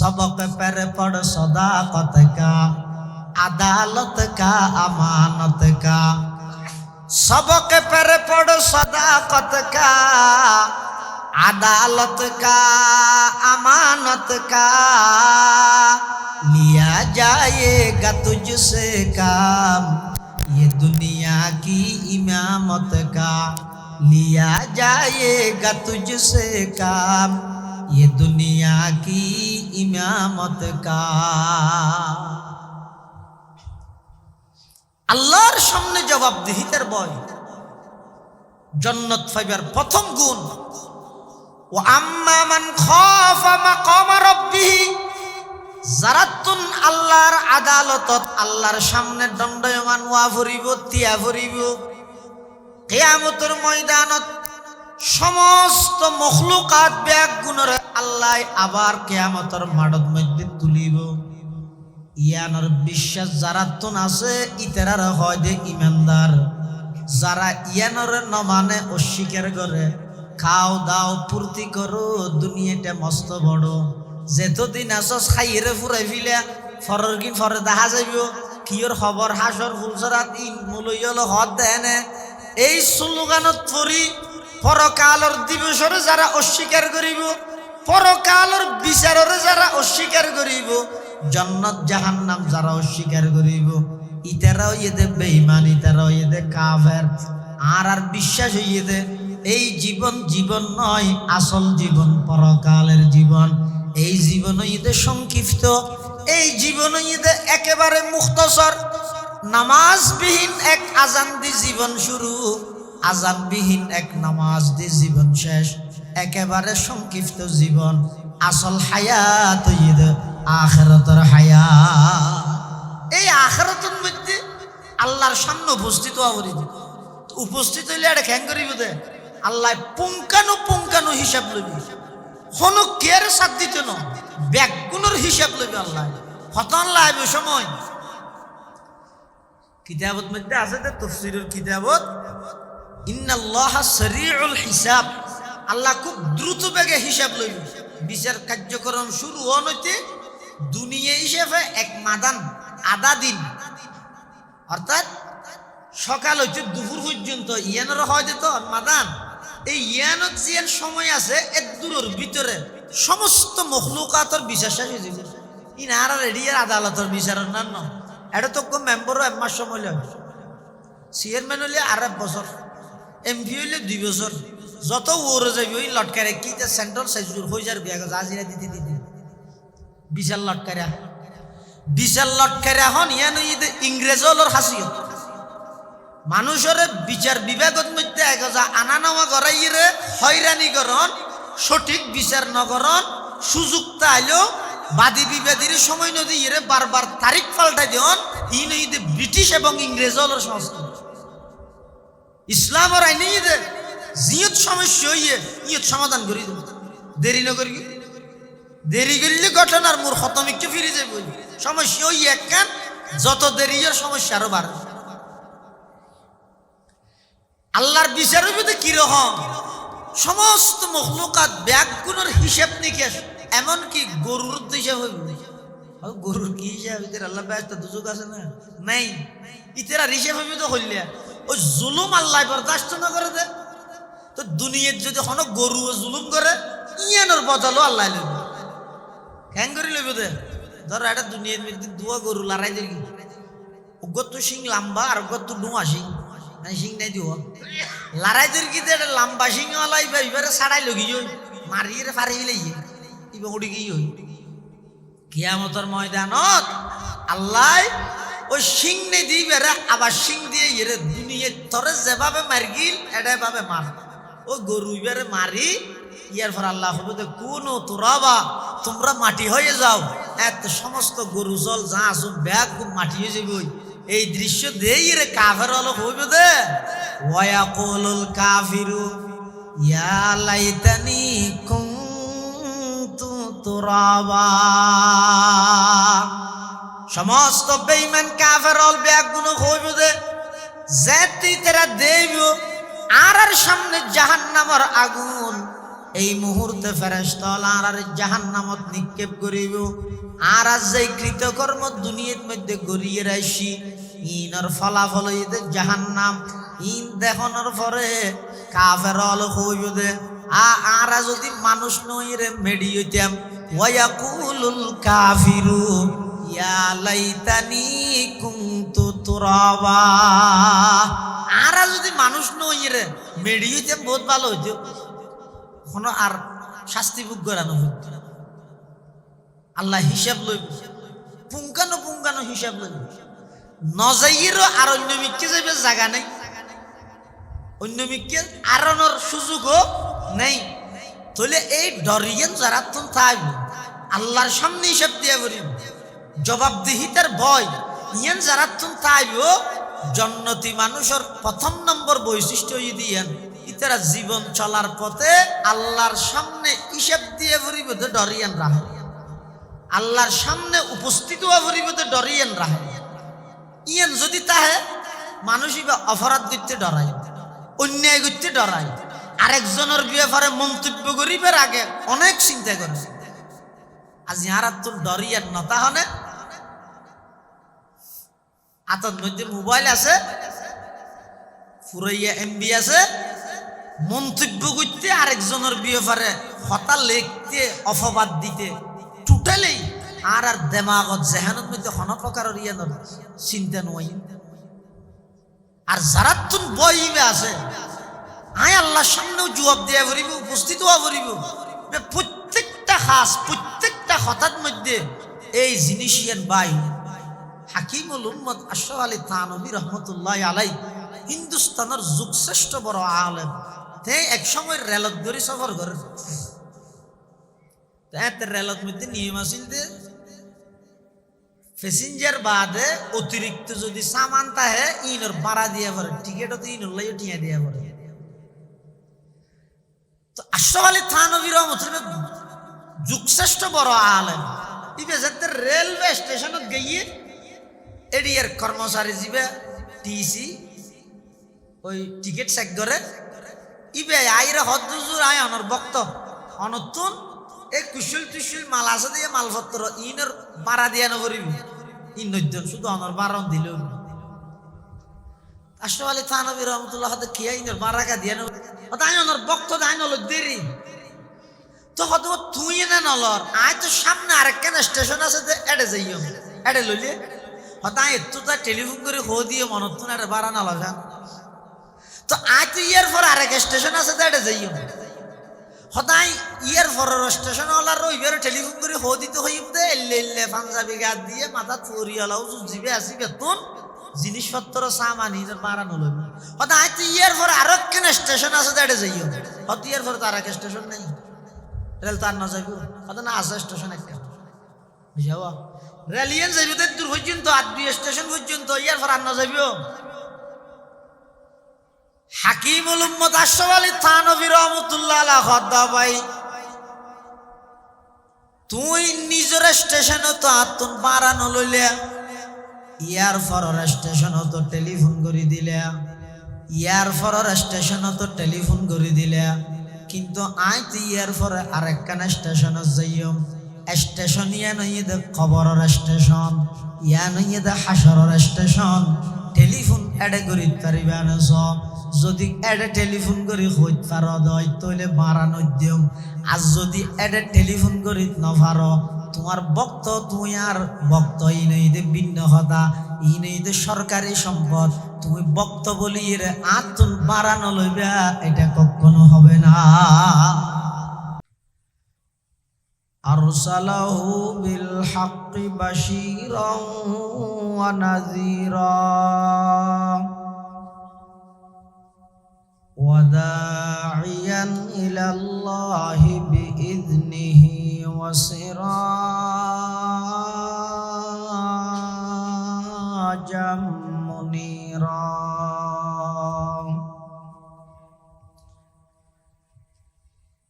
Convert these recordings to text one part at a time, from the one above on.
सबक पर पढ़ सदाकत का, अदालत का, अमानत का। सबक पर पढ़ सदाकत का, अदालत का, अमानत का। लिया जाएगा तुझसे काम, ये दुनिया की इमामत का। लिया जाएगा तुझसे काम, ये दुनिया की इमामत का। আল্লাহর সামনে জবাবদিহিতার ভয় জান্নাত পাইবার প্রথম গুণ। ও আম্মা মান খাফা মাকাম রাব্বিহি, যারাতুন আল্লাহর আদালতত আল্লাহর সামনে দণ্ডায়মান ওয়া ফুরিব, তিয়া ফুরিব। কিয়ামতের ময়দানত সমস্ত মখলুকাত ব্যাগ গুণের আল্লাহ আবার কিয়ামতের মাঠের মধ্যে তুলিব। ইয়ানোর বিশ্বাস যারা তুন আছে ইতারার হয় দে ইমানদার। যারা ইয়ানোর নমানে অস্বীকার করে, খাও দাও পূর্তি করো, দুনিয়াটা মস্ত বড়। যেতদিন আসস খাইরে ফুরাই ফিলা ফরের কিন ফরে দেখা যাইব কিয়র খবর হাসর ফুলসরাত ইন মুলইল হদ দেনে। এই স্লোগানত পড়ি পরকালর দিবসরে যারা অস্বীকার করিব, পরকালর বিচাররে যারা অস্বীকার করিব, জান্নাত জাহান্নাম যারা অস্বীকার করিব, ইতারাও ইয়েদে বেঈমান, ইতারাও ইয়েদে কাফের। আর বিশ্বাস হইয়েদে এই জীবন জীবন নয়, আসল জীবন পরকালের জীবন। এই জীবন হইতে সংক্ষিপ্ত, এই জীবন হইতে একেবারে মুখতসর। নামাজবিহীন এক আজান দি জীবন শুরু, আজানবিহীন এক নামাজ দি জীবন শেষ। একেবারে সংক্ষিপ্ত জীবন। আসল হায়াত হইতে আখিরাতের হায়াত। এই আখিরাতের মধ্যে আল্লাহর সামনে উপস্থিত হওয়া, উপস্থিত হইলে এটা খ্যাং করিব দে আল্লাহ পুঙ্খানু পুঙ্খানু হিসাব লইবি। কোনো কেয়ার সাথ দিতে ন, ব্যাগুনের হিসাব লইবে আল্লাহ। হতন লাইবে সময় কিতাবত মধ্যে আছে যে তাফসীরের কিতাবত, ইন্নাল্লাহা সারিউল হিসাব। আল্লাহ খুব দ্রুত বেগে হিসাব লইবে। বিচার কার্যক্রম শুরু হইতে দুনিয়া হিসেবে এক মাদান আধা দিন, অর্থাৎ সকাল হইতে দুপুর পর্যন্ত ইয়ানোর হয় যেত মাদান। এই ইয়ানত জিয়ান সময় আছে এক দূরের ভিতরে সমস্ত মখলুকাতর বিচার শেষ হয়ে যাবে। ইনার রেডিয়ার আদালতের বিচারের নাম ন। এটা তো কোন মেম্বারও 1 মাস সময় লাগে, চেয়ারম্যান হইলে 1.5 বছর, এমপি হইলে 2 বছর। যত ওরে যাবি ওই লটকারে কি সেন্ট্রাল সাইজুর হয়ে যার বিয়া গেছে আজিরা দিতে দিতে বিশাল লটকারা, বিশাল লটকারা হন ইয়ান ইংরেজ হলোর হাসিয়ত। মানুষের বিচার বিভাগত মধ্যে একজা আনা নেওয়া করাইরে হয়রানি করন, সঠিক বিচার নগরণ, সুযোগ তাইলেও বাদী বিবাদীর সময় নদী ইরে বারবার তারিখ পাল্টাই দিন। ইন ঈদে ব্রিটিশ এবং ইংরেজ হলোর সংস্কৃতি। ইসলামের আইনে ঈদে জিয়ত সমস্যা হইয়ে ইয়ত সমাধান করি দেব। দেরি নকরি, দেরি করলে ঘটনার মোর খতমিককে ফিরে যাইব। সমস্যা হইয়ে একখান, যত দেরি এর সমস্যা আরো বাড়ে। আল্লাহর বিচার হইবে কিরকম? সমস্ত মখলুকাত ব্যাগুনের হিসাব নিকেশ, এমনকি গরুর হিসাব হইবে। গরুর কি হিসাব? ইতার আল্লাহ ব্যস্ত দুযোগ আছে না নাই, ইতারা হিসাব হইবে তো হইলে ওই জুলুম আল্লাহ বরদাস্ত না করে দে। তো দুনিয়ার যদি কোনো গরু জুলুম করে ইয়ানোর বদলও আল্লাহ লইবে। হ্যাং করে লইবে দে। ধরো এটা দুনিয়ার মধ্যে দুয়া গরু লড়াই দেখি, ওগত তো শিং লম্বা আর ওগত তো ডুয়া শিং, মানে শিং নাই দিব লড়াই দেখি এটা লম্বা শিং আলাই বা এবারে ছাড়াই লগি যাই মারিয়ে ফারি লাইয়ে ইবা উড়ি গিয়ে হই। কিয়ামতের ময়দানত আল্লাহ ওই শিং নেই দিবে আবার শিং দিয়ে ইয়ে দুনিয়ার তরে যেভাবে মারগিল এটাই ভাবে মার। ওই গরু ইবারে মারি ইয়ার পর আল্লাহ হবে যে কোন তোরাবা তোমরা মাটি হয়ে যাও। এত সমস্ত গরু জল যা আসো ব্যাগ মাটি হয়ে যাবে। এই দৃশ্য দেই রে কাফের হলো হইবে দে ওয়ায়াকুলুল কাফিরু ইয়া লাইতানি কুনতু তুরাবা। সমস্ত বেঈমান কাফের হল ব্যাগ গুলো হইবে দে যেতে তারা দেব আর সামনে জাহান্নামের আগুন এই মুহূর্তে ফেরেশতারা আর জাহান্নামত নিক্ষেপ করিব আর আজ যেই কৃতকর্ম দুনিয়ার মধ্যে গড়িয়ে রাখছি ইনার ফলাফল হইতে জাহান্নাম ইন দেখানোর পরে কাফের হল হইবে আর যদি মানুষ নই রে মেডি হইতাম ওয়ায়াকুলুল কাফিরু ইয়া লাইতানি কুনতু তুরাবা আর যদি মানুষ নই রে মেডি হইতাম বহুত ভালো হইতো কোনো আর শাস্তি ভোগ করানো হইতো আল্লাহ হিসাব লইব পুঙ্খানো হিসাব লইব নজাইরও আর অন্য মিক্কে যাবে জায়গা নেই অন্য মিক্কে আরনের সুযোগও নেই তাহলে এই ডরিয়েন যারা তুমি থাকবে আল্লাহর সামনে হিসাব দিয়ে বলিব জবাবদিহিতার ভয় ইয়েন যারা তুমি থাকবে জন্নতি মানুষের প্রথম নম্বর বৈশিষ্ট্য দিয়েন ইতারা জীবন চলার পথে আল্লাহর সামনে হিসাব দিয়ে বলিব তো ডরিয়েন রাহে আল্লাহর সামনে উপস্থিত হওয়া বলিব তো ডরিয়েন রাহে ইয়েন যদি তাহে মানুষই বা অপরাধ করতে ডরায় অন্যায় করতে ডরায় আরেকজনের ব্যাপারে মন্তব্য করিবার আগে অনেক চিন্তা করে আজ ইয়ার তোর ডরিয়ার নতা হনে হাতের মধ্যে মোবাইল আছে ফুরাইয়া এমবি আছে মন্তব্য করতে আরেকজনের ব্যাপারে হতা লিখতে অপবাদ দিতে টোটালি আর দেমাগত জেহানের মধ্যে কোনো প্রকারের ইয়ানোর চিন্তা নয় আর যারা তুন বইবে আছে আয় আল্লাহর সামনেও জবাব দেয়া পড়িব উপস্থিত হওয়া পড়িব প্রত্যেকটা খাস প্রত্যেকটা হঠাৎ মধ্যে এই জিনিস ইয়ান বাই হাকিমুল উম্মত আশরাফ আলী থানভী রহমতুল্লাহ আলাই হিন্দুস্তানের যুগশ্রেষ্ঠ বড় আলেম তে এক সময় রেলত ধরে সফর করে রেলত মধ্যে নিয়ম আছিল যে প্যাসেঞ্জার বাদে অতিরিক্ত যদি সামান তাহে ইনর ভাড়া দিয়ে পড়ে টিকিটও তো ইনর লাইও টিয়া দিয়ে পড়ে তো আশরাফ আলী থানভী রহমতুল্লাহ যুগশ্রেষ্ঠ বড় আলেম ইবে যাতে রেলওয়ে স্টেশনত গিয়ে এডিয়ার কর্মচারী যাবে টিসি ওই টিকিট চেক করে ইবে আইরে হদ্দুজুর আয় অনর বক্ত অনতুন এই কুশল টুশল মাল আছে দিয়ে মালপত্র ইনর ভাড়া দিয়ে নবরিবি ইন নজন শুধু অনর বারণ দিল আশরাফ আলী থানভী রহমতুল্লাহ হাতে কি ইনর ভাড়া দিয়ে নব তাই অনর বক্ত দাই নল দেরি তো হয়তো তুই না নলর আয় তো সামনে আরেকখান স্টেশন আছে এডে যাইও এডে লইলে হয়তো একটু তার টেলিফোন করে হো দিয়ে মনত তুন এটা ভাড়া নল তো আয় তো ইয়ার পর আরেক স্টেশন আছে এডে যাইও সদায় ইয়ার পরের স্টেশন হলার রইবার টেলিফোন করে হো দিতে হইব দে এল্লে পাঞ্জাবি গাছ দিয়ে মাথা চুরিয়ালাও জিবে আসি বেতন জিনিসপত্র সামানি বাড়ানো লইব হয়তো আয় তো ইয়ার পর আরো কেন স্টেশন আছে এডে যাইও হয়তো ইয়ার পর তার এক স্টেশন নেই রেল তার না যাইব হয়তো না আছে স্টেশন একটা বুঝাও রেলিয়ান যাইব দূর পর্যন্ত আর দুই স্টেশন পর্যন্ত ইয়ার পর আর না যাইব হাকিমুল উম্মত আশরাফ আলী থানভী রহমতুল্লাহ আলাইহি খোদা ভাই তুই নিজের স্টেশন তো আতুন বাড়ানো লইলে ইয়ার পরের স্টেশন তো টেলিফোন করে দিলে ইয়ার পরের স্টেশন তো টেলিফোন করে দিলে কিন্তু আই তো ইয়ার পরে আরেকখান স্টেশন যাইও স্টেশন ইয়া নই দে খবরের স্টেশন ইয়া নই দে হাসরের স্টেশন টেলিফোন এডে করি পারিবা না যদি এডে টেলিফোন করি হইত পার দয় তাহলে বাড়ানো দিও আর যদি এডে টেলিফোন করি নপার তোমার বক্ত তুই আর বক্ত ই নেই দে ভিন্ন হতা ই নেই দে সরকারি সম্পদ তুমি বক্ত বলি রে আতুন বাড়ানো লইবে এটা কখনো হবে না আরসালাহু বিল হাক্কি বাশীরান ওয়া নাযীরা وداعيا إلى الله بإذنه وسراجا منيرا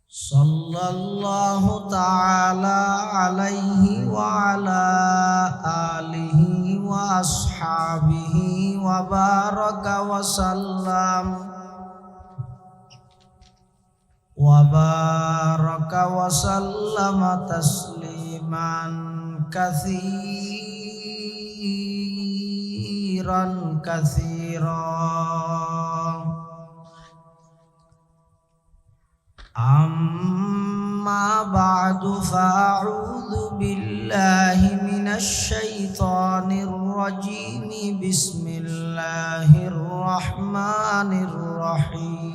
صلى الله تعالى عليه وعلى آله وأصحابه وبارك وسلم وبارك وسلم تسليما كثيرا أما بعد فأعوذ بالله من الشيطان الرجيم بسم الله الرحمن الرحيم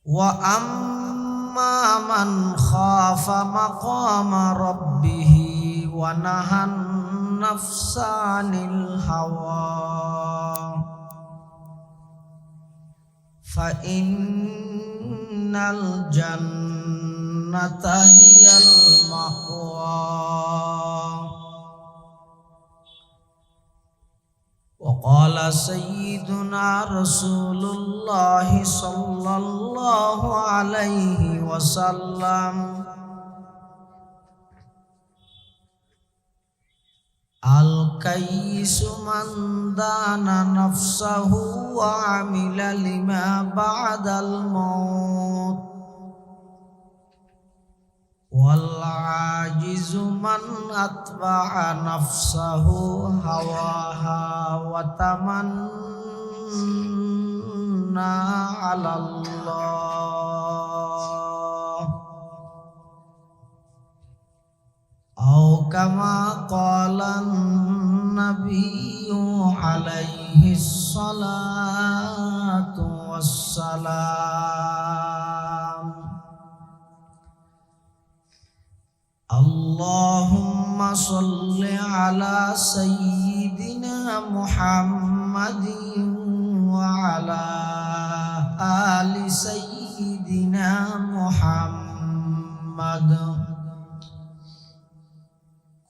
وأما من خاف مقام ربه ونهى النفس عن الهوى فإن الجنة هي المأوى وقال سيدنا رسول الله صلى الله عليه وسلم الكيس من دان نفسه وعمل لما بعد الموت والعاجز من أتبع نفسه هواها وتمنى على الله أو كما قال النبي عليه الصلاة والسلام اللهم صل على سيدنا محمد وعلى آل سيدنا محمد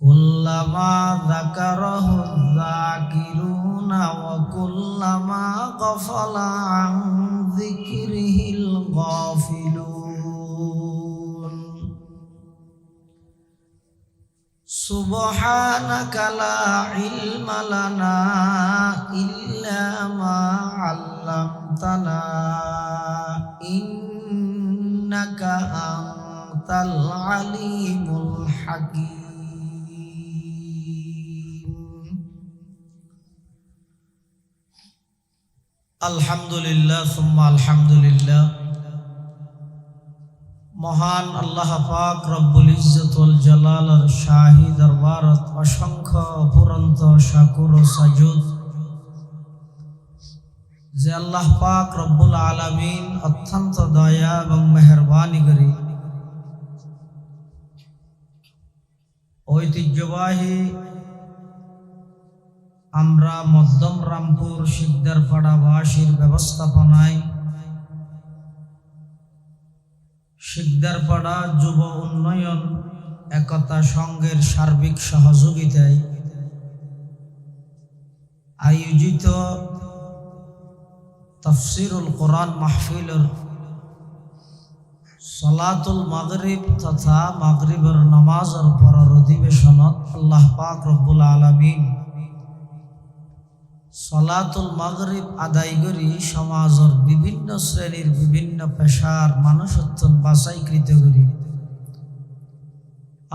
كلما ذكره الذاكرون وكلما غفل عن ذكره الغافلون سبحانك لا علم لنا إلا ما علمتنا إنك أنت العليم الحكيم আলহামদুলিল্লাহ সুম্মা আলহামদুলিল্লাহ। মহান আল্লাহ পাক রব্বুল ইজ্জত ওয়াল জালালের শাহী দরবারত অসংখ্য অপুরন্ত শাকুর ও সাজুদ যে আল্লাহ পাক রব্বুল আলামিন অত্যন্ত দয়া এবং মেহেরবানি করে ঐতিহ্যবাহী আমরা মধ্যম রামপুর শিকদারপাড়াবাসীর ব্যবস্থাপনায় শিকদারপাড়া যুব উন্নয়ন একতা সংঘের সার্বিক সহযোগিতায় আয়োজিত তাফসীরুল কোরআন মাহফিলের সালাতুল মাগরিব তথা মাগরিবের নামাজের পরের অধিবেশনত আল্লাহ পাক রব্বুল আলামিন সালাতুল মাগরিব আদায় করি সমাজের বিভিন্ন শ্রেণীর বিভিন্ন পেশার মানুষত্ব বাছাইকৃত করি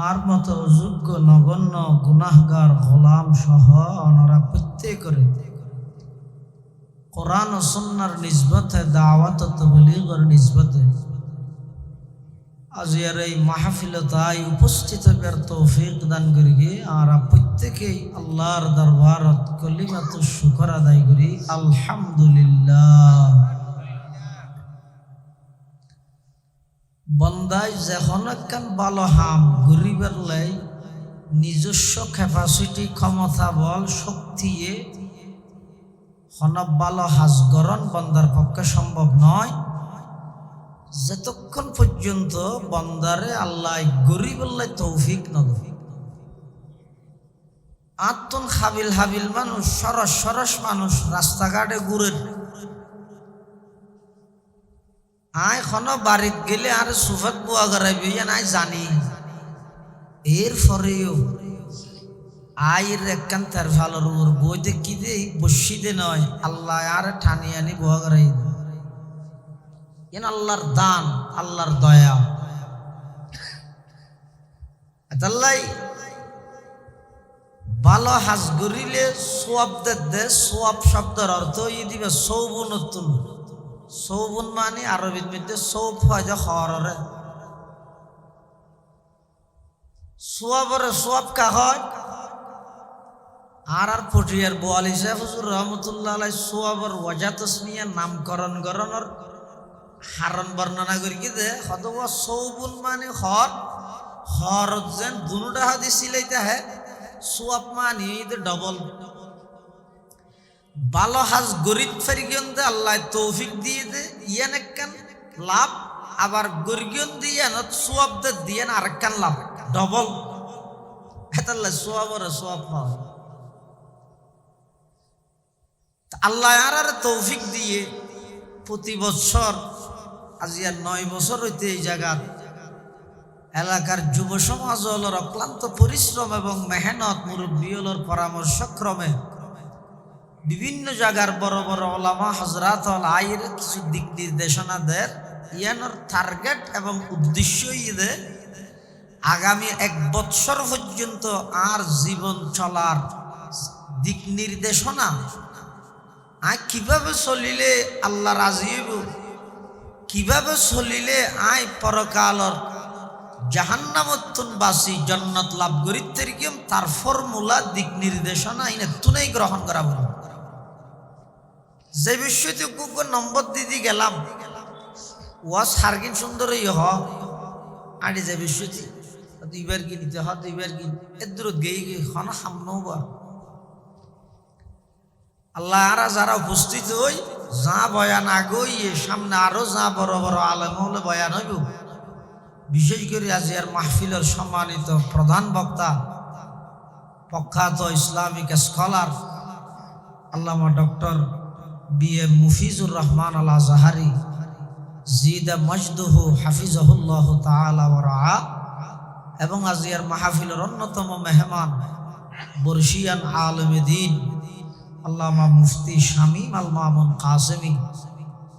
আর মতো অযোগ্য নগণ্য গুনাহগার গোলাম সহ ওনারা প্রত্যেকরে কোরআন ও সুন্নাহর নিসবতে দাওয়াত ও তাবলীগের নিসবতে আজিয়ার এই মাহফিলতায় উপস্থিত হবার তৌফিক দান করি আর প্রত্যেকেই আল্লাহর দরবারত কলিমাতুশ শুকর আদায় করি আলহামদুলিল্লাহ। বন্দায় যখন একখান ভালো হাম গরিবের লাই নিজস্ব ক্যাপাসিটি ক্ষমতা বল শক্তিয়ে হনব ভালো হাজগরণ বন্দার পক্ষে সম্ভব নয় যতক্ষণ পর্যন্ত বন্দারে আল্লাহ গরিবের তৌফিক না দেয়। আত্মন হাবিল হাবিল মানুষ সরস সরস মানুষ রাস্তাঘাটে ঘুরে আয় খন বাড়িত গেলে আর সুফাত বুয়া গড়াইবে নাই জানি এরপরেও আইর একখান তার ভালোর ওর বইতে কি দে বসিদে নয় আল্লাহ আর ঠানি আনি বহাগারাই আল্লাহর দান আল্লাহর দয়া এতাল্লাই ভালো হাজ গরিলে সোয়াব দে সোয়াব শব্দের অর্থ ই দিবে সৌবনতুন সৌবন মানে আরবির মধ্যে সৌব হয় যে হরে সোয়াবরে সোয়াব কা হয় আর পটিয়ার বোয়ালি সাহেব হুজুর রহমতুল্লাহ আলাই সোয়াবর ওয়াজা তসমিয়া নামকরণ করণর হারণ বর্ণনা করি কি দে হতবা সৌবুন মানে হর হর যেন দুটা হাদি সিলাইতে হ্যাঁ সোয়াব মানে ডবল ভালো হাজ গরিব ফেরিগিয়ন দে আল্লাহ তৌফিক দিয়ে দে ইয়ান একখান লাভ আবার গরিগিয়ন দিয়ে সোয়াব দে দিয়ে আরেকখান লাভ ডবল হেতাল্লাহ সোয়াবর সোয়াব হয় আল্লাহ আর তৌফিক দিয়ে প্রতি বছর আজি আর 9 বছর হইতে এই জায়গার এলাকার যুব সমাজ হলোর অক্লান্ত পরিশ্রম এবং মেহনত মুরব্বী হলোর পরামর্শক্রমে বিভিন্ন জায়গার বড় বড় ওলামা হজরাত আইর কিছু দিক নির্দেশনা দেয় ইয়ানোর টার্গেট এবং উদ্দেশ্য ইয়ে আগামী 1 বছর পর্যন্ত আর জীবন চলার দিক নির্দেশনা কিভাবে চলিলে আল্লাহ রাজি হইব কিভাবে চলিলে পরকালর জাহান্নামতুন বাসি জান্নাত লাভ করিতে কিম তার ফর্মুলা দিক নির্দেশনা তুনেই গ্রহণ করা বল যে বিষয়তে গুগল নম্বর দিদি গেলাম ওয়া সার্গিন সুন্দরই আড়ি যে বিষয়টি 2 বার কি নিতে 2 বার কি এদূর গেই খন সামনেও বা আল্লাহ আর যারা উপস্থিত হই যা বয়ান আগই সামনে আরো যা বড় বড় আলেম হলে বয়ান হইব বিশেষ করে আজিয়ার মাহফিলের সম্মানিত প্রধান বক্তা প্রখ্যাত ইসলামিক স্কলার আল্লামা ডক্টর বি.এম. মুফিজুর রহমান আল আজহারি জিদা মজদুহু হাফিজাহুল্লাহ তাআলা ওয়া রাআ এবং আজিয়ার মাহফিলের অন্যতম মেহমান বর্ষিয়ান আলেমে দ্বীন আল্লামা মুফতি শামীম আল মামুন কাসেমি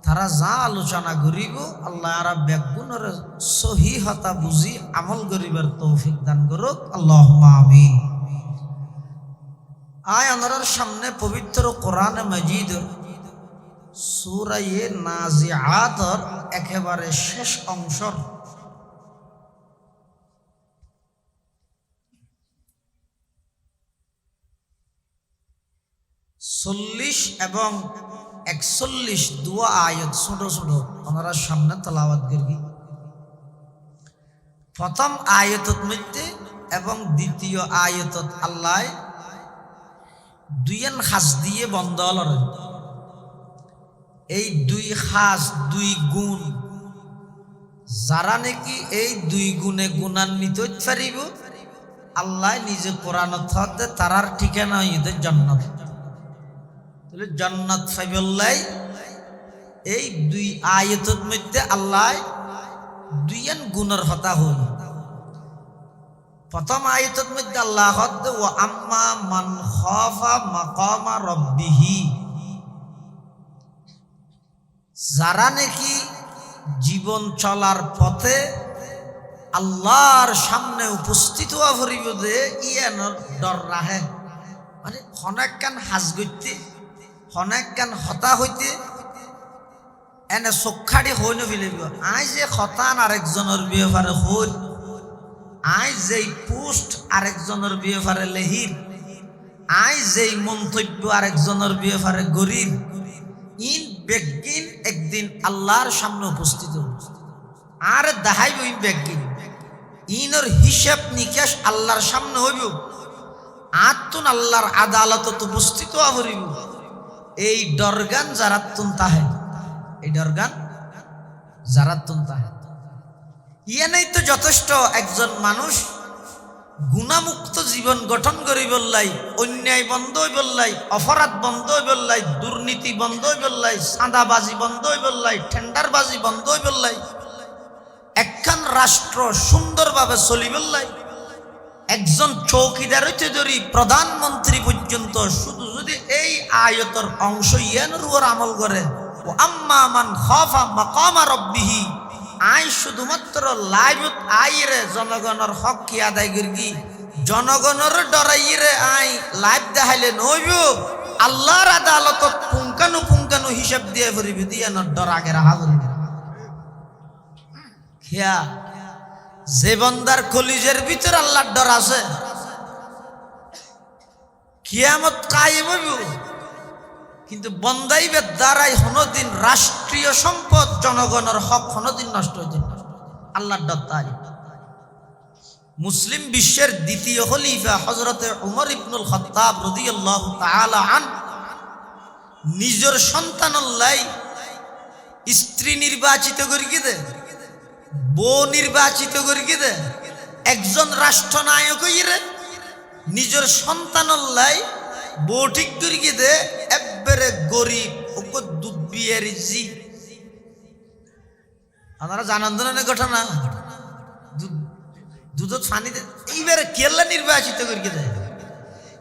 তারা যা আলোচনা করিব আল্লাহ আর ব্যাগুণের সহিহতা বুঝি আমল করিবার তৌফিক দান করুক আল্লাহুম্মা আমিন আনার সামনে পবিত্র কোরআন মাজিদ সূরা নাজিআতের একেবারে শেষ অংশ 40 এবং 41 দুয়া আয়াত ছোট ছোট আমরা সামনে তেলাওয়াত করি প্রথম আয়াতত মধ্যে এবং দ্বিতীয় আয়াতত আল্লাহ দুইয়েন খাস দিয়ে বন্ধ হলরে এই 2 খাস 2 গুণ যারা নাকি এই 2 গুণে গুণান্বিত হতে পারিব আল্লাহ নিজে কোরআনত হতে তারার ঠিকানা হইতে জান্নাত তাহলে জান্নাত পাইবল্লাই এই 2 আয়াতের মধ্যে আল্লাহ 2 গুণের কথা হল প্রথম আয়াতের মধ্যে আল্লাহ হদ ওয়া আম্মা মান খাফা মাকামা রাব্বিহি যারা নাকি জীবন চলার পথে আল্লাহর সামনে উপস্থিত হওয়া পড়িব যে ইয়ানোর ডর রাহে মানে অনেক কান হাজ গইতে অনেক কান হতা হইতে এনে চক্ষাড়ি হই নবিলিব আই যে হতান আরেকজনের বিয়েফারে হইল আই যেই পোস্ট আরেকজনের বিয়েফারে লেহির আই যেই মন্তব্য আরেকজনের বিয়েফারে গরিব ইন বেগিন একদিন আল্লাহর সামনে উপস্থিত আর দেখাইব ইন বেগিন ইনর হিসাব নিকাশ আল্লাহর সামনে হইব আতুন আল্লাহর আদালতত উপস্থিত হইব এই ডরগান জারাতুন তাহে এই ডরগান জারাতুন তাহে ইয়ানেই তো যথেষ্ট একজন মানুষ গুণামুক্ত জীবন গঠন করি বললাই অন্যায় বন্ধ হই বললাই অপরাধ বন্ধ হই বললাই দুর্নীতি বন্ধ হই বললাই সাদাবাজি বন্ধ হই বললাই টেন্ডারবাজি বন্ধ হই বললাই একখান রাষ্ট্র সুন্দরভাবে চলি বললাই একজন চৌকিদার হইতে ধরি প্রধানমন্ত্রী পর্যন্ত শুধু যদি এই আয়াতের অংশ ইয়ানোর উপর আমল করে, ও আম্মা মান খাফা মাকামা রাব্বিহি, আই শুধুমাত্র লাইভত আইরে জনগণের হক কি আদায় করি, জনগণের ডরাইরে আই লাইভ দেখাইলে নইব, আল্লাহর আদালতত পুঙ্খানু হিসাব দিয়ে ভরিবি দিয়ানোর ডর আগে রাখা করিবি। খেয়া যে বন্দার কলিজের ভিতর আল্লাহর ডর আছে, কিয়ামত কায়েম হইব, কিন্তু বন্দাইবের দ্বারাই কোনদিন রাষ্ট্রীয় সম্পদ জনগণের হক কোনদিন নষ্ট হইতে না। আল্লাহর ডর তাই। মুসলিম বিশ্বের দ্বিতীয় খলিফা হযরতে উমর ইবনুল খাত্তাব রাদিয়াল্লাহু তাআলা আন নিজের সন্তানল্লাই স্ত্রী নির্বাচিত করি দে, বউ নির্বাচিত করি দে, একজন রাষ্ট্রনায়ক হইরে নিজের সন্তানল্লাই বউ ঠিক করি দে, একবারে গরিব ওকে দুধ বিয়ের জি। আপনারা জানান না ঘটনা, দুধ ফানি দে, এইবারে কেল্লা নির্বাচিত করি দেয়।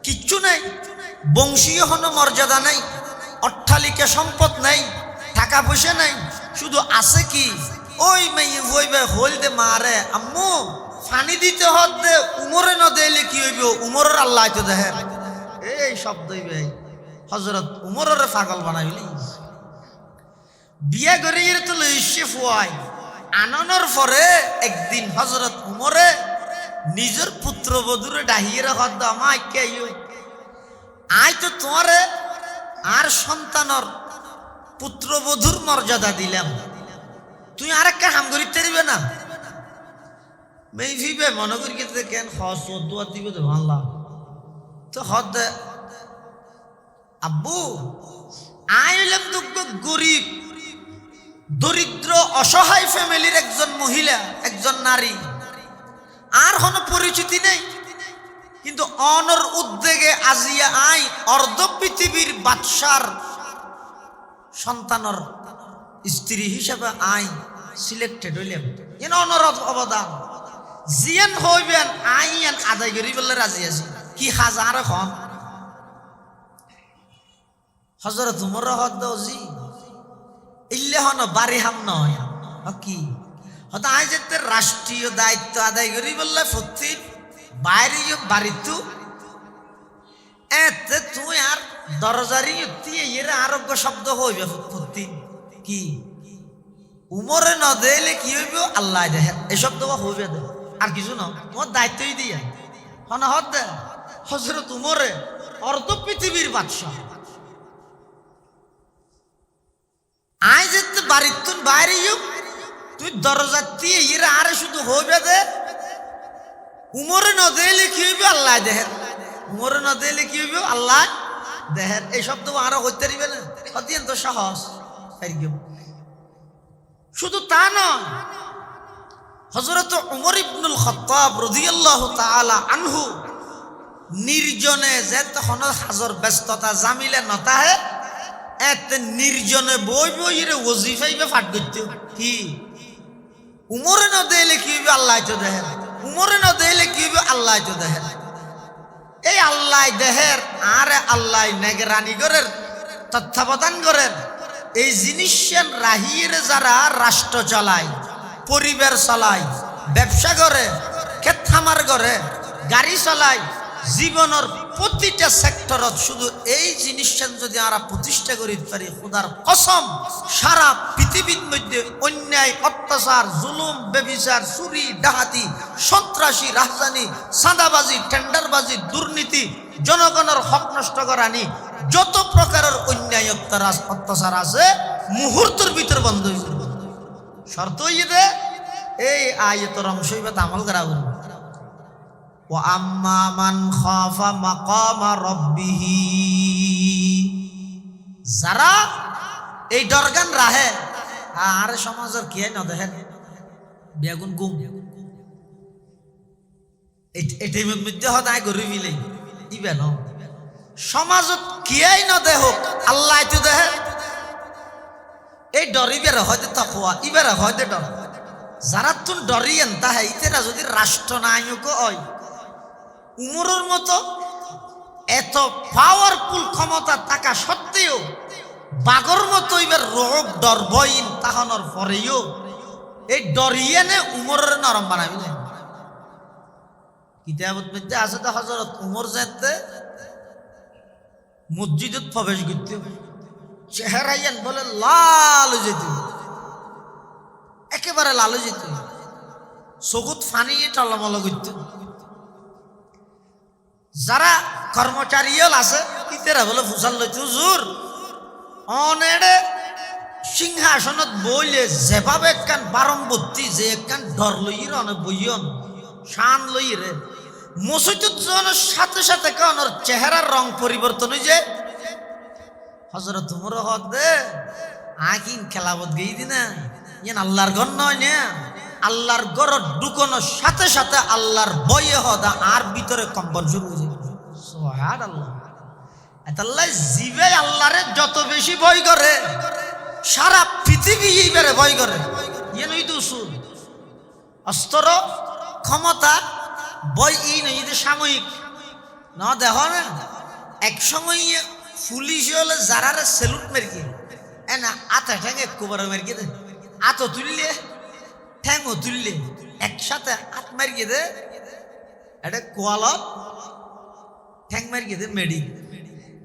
কিচ্ছু নাই, বংশীয় কোনো মর্যাদা নাই, অট্টালিকা সম্পদ নাই, টাকা পয়সা নাই, শুধু আছে কি ওই মেয়ে বইবে হইল দে মারে আম্মু ফানি দিতে হত দে, উমরে ন দিলে কি হইব, উমরের আল্লাহ তো দেখেন এই শব্দ হইবে হযরত উমরের পাগল বানাইলি। বিয়া করে তো লইছে ফুয়াই আননের পরে একদিন হযরত উমরে নিজের পুত্রবধূরে ডাহিয়ে রাখত, আমাই কে আই তো তোমারে আর সন্তানর পুত্রবধূর মর্যাদা দিলাম, তুই আর একটা হাম করিতে দিবে না। মেয়ে ভিবে মনে করি কেন হস দোয়া দিবে তো ভাল্লা তো হদ আব্বু আই হইলাম তো গরিব দরিদ্র অসহায় ফ্যামিলির একজন মহিলা, একজন নারী, আর কোনো পরিচিতি নেই, কিন্তু অনর উদ্যোগে আজিয়া আই অর্ধ পৃথিবীর বাদশার সন্তানর স্ত্রী হিসাবে আই সিলেক্টেড হইলাম। এন অনর অবদান জিয়ান হইবেন আইয়ান আদায় করি বলে রাজি আছি। কি হাজার এখন হযরত উমর হদ্দি ইল্লে হন বাড়ি হাম নয় কি হয়তো আই যেতে রাষ্ট্রীয় দায়িত্ব আদায় করি বললে প্রতি বাইরে বাড়িতু এতে তুই আর দরজারি এর আরোগ্য শব্দ হইবে প্রতি কি উমরে ন দিলে কি হইব আল্লাহ দেখে এই শব্দ হইবে দে আর কিছু না, তোমার দায়িত্বই দিয়া হন হদ দে। হযরত উমরে অর্ধ পৃথিবীর বাদশাহ আই যেতে বাড়িতুন বাইরে তুই দরজা দিয়ে এর আরে শুধু হইবে দে, উমরে ন দিলে কি হইবে আল্লাহ দেখেন, উমরে ন দিলে কি হইব আল্লাহ দেখেন। এই শব্দ আরো হইতে পারিবে না, অত্যন্ত সহজ। শুধু তা নয়, হযরত উমর ইবনুল খাত্তাব রাদিয়াল্লাহু তাআলা আনহু নির্জনে যে তখন হাজর ব্যস্ততা জামিলে নতাহে এতে নির্জনে বই বইরে ওজিফাইবে ফাট করতে কি উমরে ন দিলে কি হইবে আল্লাহ তো দেখেন, উমরে ন দিলে কি হইবে আল্লাহ তো দেখেন। এই আল্লাহ দেহের আরে আল্লাহ নেগরানি করেন, তত্ত্বাবধান করেন। এই জিনিস রাহির যারা রাষ্ট্র চালায়, পরিবার চালায়, ব্যবসা করে, ক্ষেত খামার করে, গাড়ি চালায়, জীবনের প্রতিটা সেক্টরত শুধু এই জিনিসটা যদি আমরা প্রতিষ্ঠা করিতে পারি, খোদার কসম সারা পৃথিবীর মধ্যে অন্যায়, অত্যাচার, জুলুম, ব্যভিচার, চুরি, ডাকাতি, সন্ত্রাসী, রাজধানী, চাঁদাবাজি, টেন্ডারবাজি, দুর্নীতি, জনগণের হক নষ্ট করানি, যত প্রকারের অন্যায় অত্যাচার আছে মুহূর্তের ভিতর বন্ধ হয়ে যাবে। শর্ত হইয়ে এই আয়াতের অংশ হইবে আমল করা হইবে। ও আম্মা মান খাফা মাকামা রাব্বিহি, যারা এই দরগান রাহে আর সমাজের কে না দেখেন বেগুন গুম এটাই মধ্যে হদায় গরি মিলে ইবে ন সমাজত কিয়াই না দেহ আল্লাহ তো দেহে এই ডরিবের হয়তো তাকওয়া ইবের হয়তো ডর যারা তুন ডরিয়েন তাহে ইতেরা যদি রাষ্ট্রনায়ক হয় উমরের মতো এত পাওয়ারফুল ক্ষমতা থাকা সত্ত্বেও বাগর মতো এবার রোগ ডর বইন তাহানোর পরেও এই ডরিয়ে নে উমরের নরম বানাবিলেন। কিতাবত মধ্যে আছে তো হযরত উমর যেতে মসজিদত প্রবেশ করতে চেহারাইয়ান বলে লাল যেত, একেবারে লাল যেত, চকুত ফানি টলমল করত। যারা কর্মচারীল আছে ইতেরা বলে ফুসাল লইত হুজুর অনেড়ে সিংহাসনত বইলে যেভাবে একখান বারম্বর্তী যে একখান ডর লইর অনেক বইয়ন শান লইরে মসজিদত জনের সাথে সাথে কারণ চেহারার রং পরিবর্তন হয়ে যায়। হযরত উমর হক দে আকিন খেলাবত গেই দিনা ইয়ান আল্লাহর ঘর নয় না, আল্লাহর ঘর ঢুকানোর সাথে সাথে আল্লাহর বয়ে হদা আর ভিতরে কম্পন শুরু হয়ে যায়। সুবহানাল্লাহ। এতাল্লাহ জিবে আল্লাহরে যত বেশি ভয় করে সারা পৃথিবী এইবারে ভয় করে। ইয়ান ওই তো উসুল অস্ত্র ক্ষমতা বই ই নয়, এটা সাময়িক না। দেখো না এক সময় পুলিশ হলে যারা সেলুট মেরকি না আতা ঠ্যাঙে কুবার মেরকি দে, আতো তুললে ঠ্যাংও তুললে একসাথে হাত মারিয়ে দে, এটা কোয়ালত ঠ্যাং মারিয়ে দে মেডি।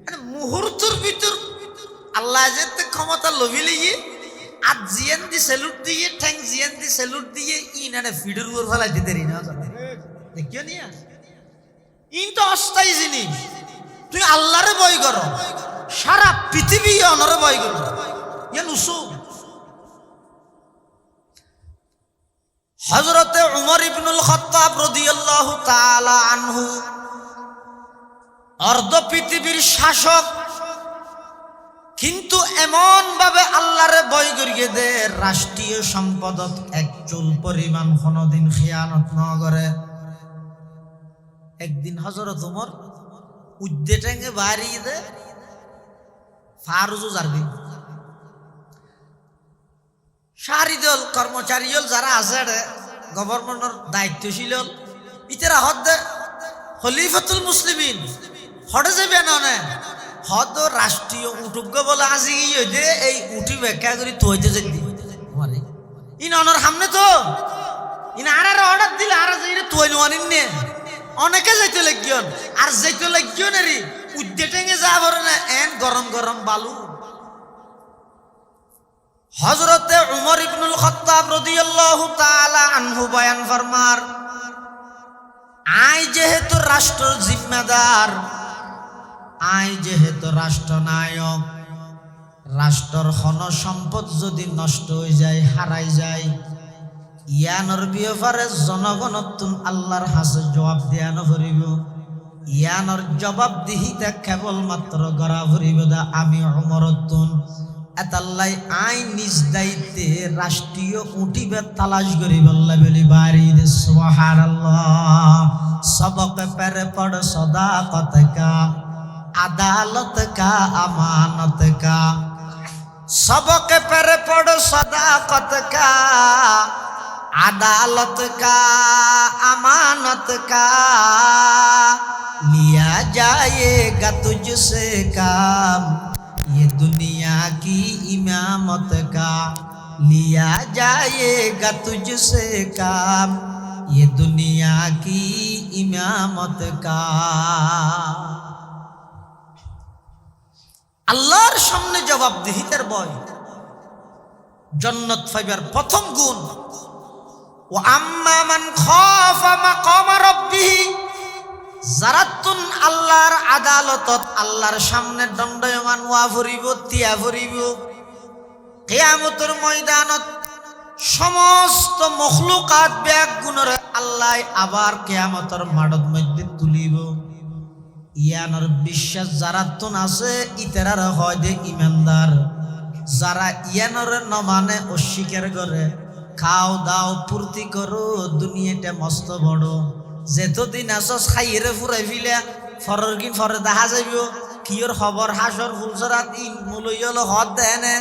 মানে মুহূর্তের ভিতর আল্লাহ যে ক্ষমতা লভিলে আত জিয়ান দি সেলুট দিয়ে ঠ্যাং জিয়ান দি সেলুট দিয়ে ইনানে ফিডের উপর ফেলাইতে দেরি না। দেখিও নিয়া ইন তো অস্থায়ী জিনিস। তুই আল্লাহরে ভয় করো, সারা পৃথিবী অনরে ভয় করো। ইয়ান উসুল। হযরতে উমর ইবনুল খাত্তাব রাদিয়াল্লাহু তাআলা আনহু অর্ধ পৃথিবীর শাসক, কিন্তু এমন ভাবে আল্লাহরে ভয় করিয়ে দে রাষ্ট্রীয় সম্পদত এক চুল পরিমাণ কোনদিন খেয়ানত ন করে। একদিন হযরত উমর উদ্দে টেঙ্গে বাড়িয়ে দে ফারুজু জারবি সারি দল কর্মচারী যারা আছে গভর্নমেন্টের দায়িত্বশীল ইতারা হদ খলিফাতুল মুসলিমিন হটে যাবে না হদ রাষ্ট্রীয় উটুজ্ঞ বলে আজি দে এই উঠি ব্যাখ্যা করি তৈতে যে ইন অনর সামনে তো ইন আর অর্ডার দিলে আর তৈ নোয়ানিন নে অনেকে যাইতে লাগিয়ন আর যাইতে লাগিয়ন এরি উদ্দে টেঙ্গে যা ভরে না এন গরম গরম বালু। হযরতে উমর ইবনুল খাত্তাব রাদিয়াল্লাহু তাআলা আনহু বয়ান ফরমার, আই যেহেতু রাষ্ট্র জিম্মেদার, আই যেহেতু রাষ্ট্রনায়ক, রাষ্ট্রর খন সম্পদ যদি নষ্ট হয়ে যায় হারাই যায় ইয়ানোর ব্যাপারে জনগণতুন আল্লাহর হাতে জবাব দেয়ানো ভরিব। ইয়ানোর জবাবদিহিতা কেবলমাত্র গড়া ভরিব দা আমি উমরতুন। এতাল্লাই আই নিজ দায়িত্বে রাষ্ট্রীয় উঠিবে তালাশ করি বললা বলি বাড়ি দে সুবহানাল্লাহ। সবক পেরে পড় সদাকত কা আদালত কা আমানত কা, সবক পেরে পড় সদাকত কা আদালত কা আমানত কা, लिया जाएगा तुझसे काम ये दुनिया की इमामत का, लिया जाएगा तुझसे काम ये दुनिया की इमामत का। আল্লাহর সামনে জবাবদিহিতার ভয় জান্নাত পাইবার প্রথম গুণ। ও আম্মা মান খাফা মাকাম রাব্বিহি, যারাতুন আল্লাহর আদালতত আল্লাহর সামনে দণ্ডায়মান ওয়া ফুরিব তিয়া ফুরিব। কিয়ামতের ময়দানত সমস্ত মখলুকাত ব্যাগ গুণরে আল্লাহ আবার কিয়ামতের মাঠত মধ্যে তুলিব। ইয়ানোর বিশ্বাস যারাতুন আছে ইতারার হয় দে ইমানদার, যারা ইয়ানোর নমানে অস্বীকার করে খাও দাও পূর্তি করো দুনিয়াটা মস্ত বড়, যেতদিন আসস খাইরে ফুরাই ফিলা ফরের কিন ফরে দেখা যাইব কিয়র খবর হাসর ফুলসরাত ইন মুলইল হদ দেনে।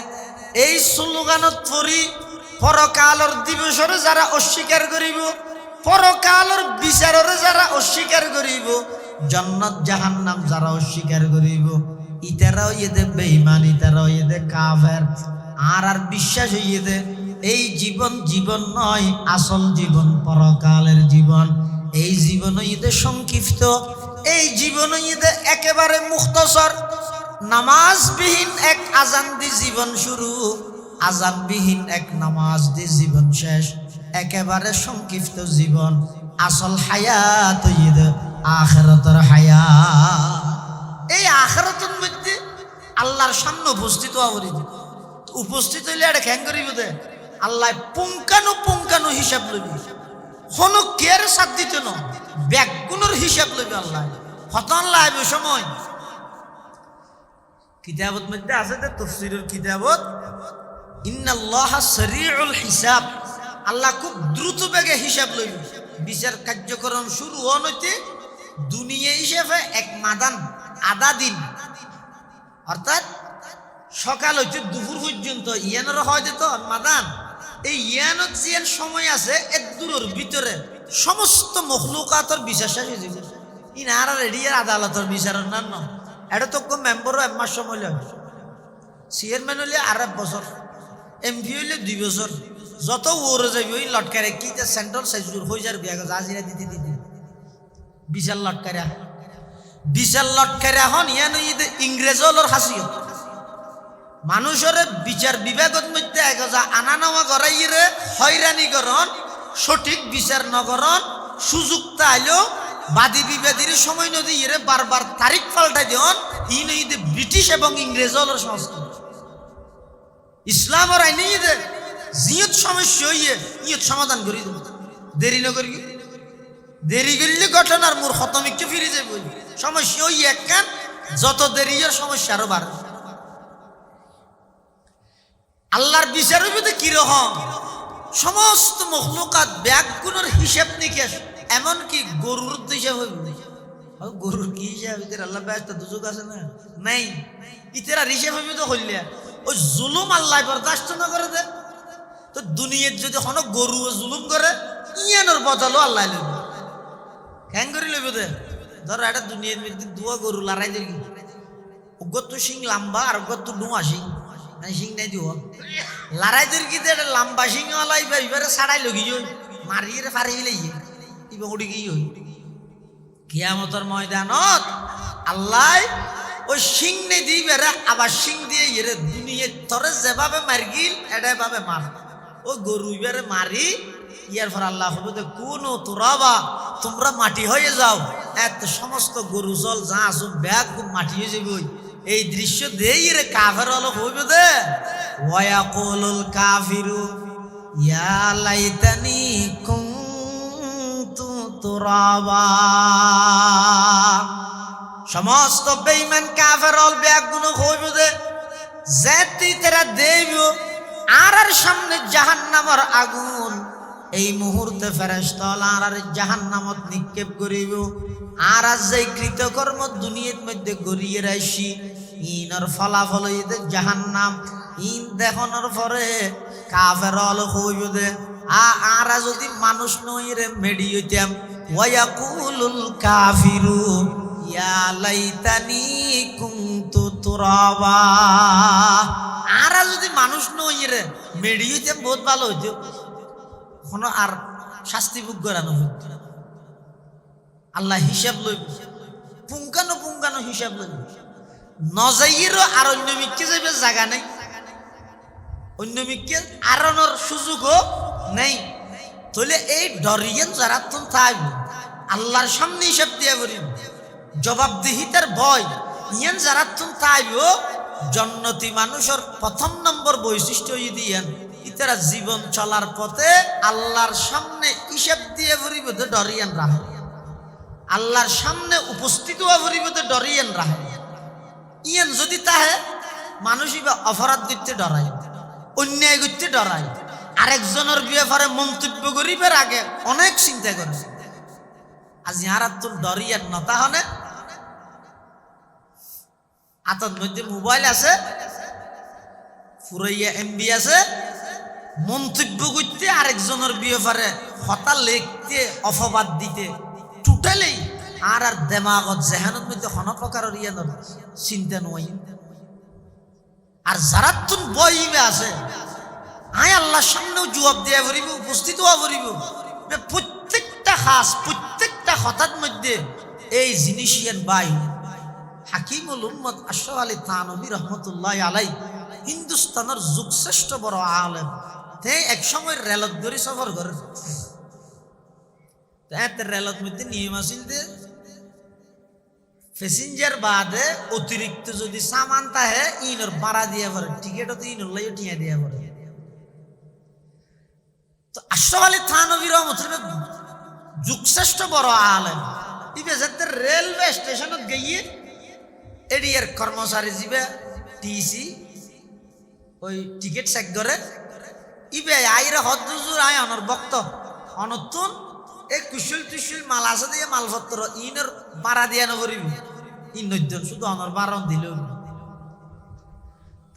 এই স্লোগানত পড়ি পরকালর দিবসরে যারা অস্বীকার করিব পরকালের বিচারের যারা অস্বীকার করিব, জান্নাত জাহান্নাম যারা অস্বীকার করিব, ইতারাও ইয়েদে বেঈমান, ইতারাও ইয়েদে কাফের। আর বিশ্বাস হইয়ে এই জীবন জীবন নয়, আসল জীবন পরকালের জীবন। এই জীবন হইতে সংক্ষিপ্ত, এই জীবন হইতে একেবারে মুখতসর। নামাজবিহীন এক আজান দি জীবন শুরু, আজানবিহীন এক নামাজ দি জীবন শেষ। একেবারে সংক্ষিপ্ত জীবন। আসল হায়াত হইতে আখিরাতের হায়াত। এই আখিরাতের মধ্যে আল্লাহর সামনে উপস্থিত হওয়া করিব। উপস্থিত হইলে এটা খ্যাং করিব দে আল্লাহ পুঙ্খানু পুঙ্খানু হিসাব লইবি। কোনো কেয়ার সাথ দিত না, ব্যাগুনের হিসাব লইবে আল্লাহ। হতন লাইব সময় কিতাবত মধ্যে আছে যে তাফসীরের কিতাবত, ইন্নাল্লাহা সারিউল হিসাব। আল্লাহ খুব দ্রুত বেগে হিসাব লইবে। বিচার কার্যক্রম শুরু হইতে দুনিয়া হিসেবে এক মাদান আধা দিন, অর্থাৎ সকাল হইতে দুপুর পর্যন্ত ইয়ানের হয়তো তো মাদান। এই ইয়ানত যে সময় আছে এর দূরের ভিতরে সমস্ত মখলুকাতের বিচার শেষ হয়ে যাবে। ইনারা রেডিয়ার আদালতের বিচার অন্যান্য এটা তো মেম্বারও 1 মাস সময় লাগে, চেয়ারম্যান হইলে 1.5 বছর, এমপি হইলে 2 বছর। যত ওরে যাবি ওই লটকারে কি সেন্ট্রাল সাইজুর হয়ে যার বিয়া আজিরা দিতে দিতে বিচার লটকারে হন ইয়ান ইংরেজ হলোর হাসিয়ত। মানুষের বিচার বিভাগের মধ্যে আনা নেওয়া করাইরে হয়রানি করন, সঠিক বিচার নগরণ, সুযোগ তাইলেও বাদী বিবাদীর সময় নদী ইরে বারবার তারিখ পাল্টাই দিন। ইন ঈদে ব্রিটিশ এবং ইংরেজ হলোর সংস্কৃতি। ইসলামের আইনে ঈদে জিয়ত সমস্যা হইয়ে ইয়ত সমাধান করি দেব। দেরি ন করি, দেরি করলে ঘটনার মোর খতমিককে ফিরে যাবে। সমস্যা ওই এক কান, যত দেরি সমস্যা আরো বাড়ে। আল্লাহর বিচারের মধ্যে কিরকম সমস্ত মখলুকাত ব্যাগুনের হিসাব নিকেশ, এমনকি গরুর হিসাব হইবে। গরুর কি হিসাব? ইতের আল্লাহ ব্যস্ত দুযোগ আছে না নাই, ইতেরা হিসাব হইবে তো হইলে ওই জুলুম আল্লাহ বরদাস্ত না করে দে। তো দুনিয়ার যদি কোনো গরু জুলুম করে ইয়ানোর বদলও আল্লাহ লইব। হ্যাং করে লইব দে। ধরো এটা দুনিয়ার মধ্যে 2 গরু লড়াই দেখি, গত সিং লম্বা আর গত ডুমা সিং, সিং নাই দিব লড়াই দেখি লম্বা সিং আলাই এবারে ছাড়াই লগি মারিয়ে ফারি লাইয়ে ইবা উড়ি গিয়ে হই। কিয়ামতের ময়দানত আল্লাহ ওই সিং নেই দিবে আবার সিং দিয়ে ইয়ে দুনিয়ার তরে যেভাবে মারগিল এটা ভাবে মার। ওই গরু এবারে মারি ইয়ার পর আল্লাহ হবে কোন তোরাবা তোমরা মাটি হয়ে যাও। এত সমস্ত গরু জল যা আসুন ব্যাগ মাটি হয়ে যাবে। এই দৃশ্য দেই রে কাফের হলো হইবে দে। ওয়ায়াকুলুল কাফিরু ইয়া লাইতানি কুনতু তুরাবা। সমস্ত বেঈমান কাফের হল ব্যাগ গুলো হইবে দে যেতি তারা দেব। আর সামনে জাহান্নামের আগুন এই মুহূর্তে ফেরেশতা আর জাহান্নামত নিক্ষেপ করিব। আর যেই কৃতকর্ম দুনিয়ার মধ্যে গড়িয়ে রাখছি ইনার ফলাফল হইতে জাহান্নাম। ইন দেখানোর পরে কাফের হল হইব দে। আর যদি মানুষ নই রে মেডি হইতাম। ওয়ায়াকুলুল কাফিরু ইয়া লাইতানি কুনতু তুরাবা। আর যদি মানুষ নই রে মেডি হইতাম বহুত ভালো হইতো, কোনো আর শাস্তি ভোগ করানো হইতো। আল্লাহ হিসাব লইব, পুঙ্খানো হিসাব লইব। নজাইয়েরও আর অন্য মিক্কে যাবে জায়গা নেই, অন্য মিক্কে আরনের সুযোগও নেই। তাহলে এই ডরিয়েন যারা তো থাকব আল্লাহর সামনে হিসাব দিয়া করিব, জবাবদিহিতার ভয় ইয়ান যারা তো থাকব। জন্নতি মানুষের 1 নম্বর বৈশিষ্ট্য দিয়েন ইতারা জীবন চলার পথে আল্লাহর সামনে হিসাব দিয়ে করিব তো ডরিয়েন রাহে। আল্লাহর সামনে উপস্থিত হওয়া করিব তো ডরিয়েন রাহে। ইয়ান যদি তাহে মানুষ অপরাধ করতে ডরায়, অন্যায় করতে ডরায়, আরেকজনের ব্যাপারে মন্তব্য করিবার আগে অনেক চিন্তা করে। আজ ইহারা তো ডরিয়ান নতা হনে হাতের মধ্যে মোবাইল আছে, ফুরাইয়া এমবি আছে, মন্তব্য করতে আরেকজনের ব্যাপারে কথা লিখতে অপবাদ দিতে টোটালি আর দেমাগত জেহানত মধ্যে কোনো প্রকারের ইয়ে চিন্তা নয়। আর যারা তুন বইবে আছে আয় আল্লাহর সামনেও জবাব দিয়া পড়িব, উপস্থিত হওয়া পড়িব। প্রত্যেকটা খাস প্রত্যেকটা হঠাৎ মধ্যে এই জিনিস ইয়ান বাই হাকিমুল উম্মত আশরাফ আলী থানভী রহমতুল্লাহ আলাই হিন্দুস্তানের যুগশ্রেষ্ঠ বড় আলেম। তে এক সময় রেলত ধরে সফর করে, রেলত মধ্যে নিয়ম আছিল যে প্যাসেঞ্জার বাদে অতিরিক্ত যদি সামান তাহে ইনর ভাড়া দিয়ে পড়ে, টিকিটও তো ইনর লাই ঠিয়া দিয়ে পড়ে। তো আশরাফ আলী থানভী রহমতুল্লাহ যুগশ্রেষ্ঠ বড় আলেম ইবে যাতে রেলওয়ে স্টেশনত গিয়ে এডিয়ার কর্মচারী যাবে টিসি ওই টিকিট চেক করে ইবে আইরে হদ্দুজুর আয় অনর বক্ত অনতুন এই কুশল টুশল মাল আছে দিয়ে মালপত্র ইনের ভাড়া দিয়া নকরিবি ইন নদ্যন শুধু অনর বারণ দিল।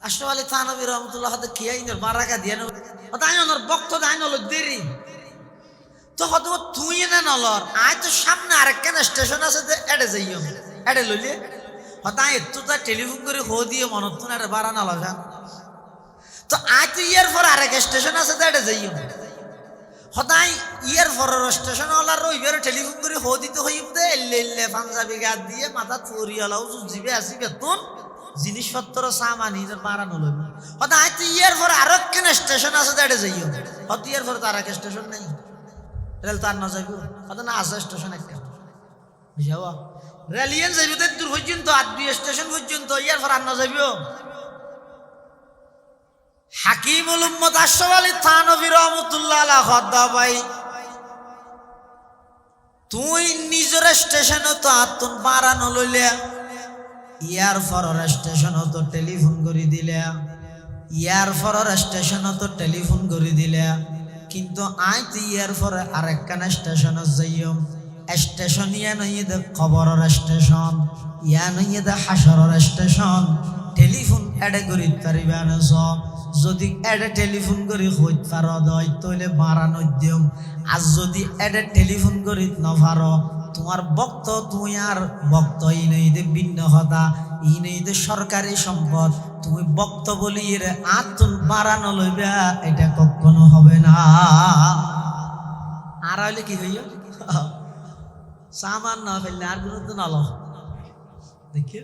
আশরাফ আলী থানভী রহমতুল্লাহ হাতে খিয়া ইনের বারাকা দিয়া তাই অনর বক্ত দাই নল দেরি তো হত তুই না নলর আয় তো সামনে আরেকখান স্টেশন আছে যে এডে যাইও এডে লইলে হতায় একটু তা টেলিফোন করে হো দিয়ে মনত না বাড়া না লাগা তো আয় তো ইয়ার পর আরেক স্টেশন আছে তো এটা যাইও হতায় ইয়ার পর স্টেশন ওলার রইবার টেলিফোন করে হো দিতে হইব দে এল্লে পাঞ্জাবি গাদ দিয়ে মাথা ফরিয়ালাও জিবে আসি বেতন জিনিসপত্র সামানি বাড়ানো লইব হতায় তো ইয়ার পর আরেকখান স্টেশন আছে তো এটা যাইও হত ইয়ার পর তো আরেক স্টেশন নেই রেল তার না যাইব হত না আছে স্টেশন একটা বুঝাও রেলিয়ান যাইব দূর পর্যন্ত আদবি স্টেশন পর্যন্ত ইয়ার পর আন্না যাইব। হাকিমুল উম্মত আশরাফ আলী থানভী রহমতুল্লাহ আলাইহি খদ্দা ভাই তুই নিজের স্টেশনে তো আতুন বাড়ানো লইলে ইয়ার পরের স্টেশনে তো টেলিফোন করে দিলে ইয়ার পরের স্টেশনে তো টেলিফোন করে দিলে কিন্তু আই তো ইয়ার পরে আরেকখান স্টেশনে যাইও স্টেশন ইয়া নইয়ে দে খবরের স্টেশন ইয়া নইয়ে দে হাসরের স্টেশন টেলিফোন এডে করি পারিবা না যদি এডে টেলিফোন করি হইত পার দই তইলে বাড়ানো দিম আর যদি এডে টেলিফোন করি নভার তোমার বক্ত তুই আর বক্ত ই নই দে ভিন্ন হতা ই নই দে সরকারি সম্পদ তুমি বক্ত বলি রে আতুন বাড়ানো লইবা এটা কখনো হবে না। আর হইলে কি হইল সামান না ফেললে আর কোনো তো নালো দেখি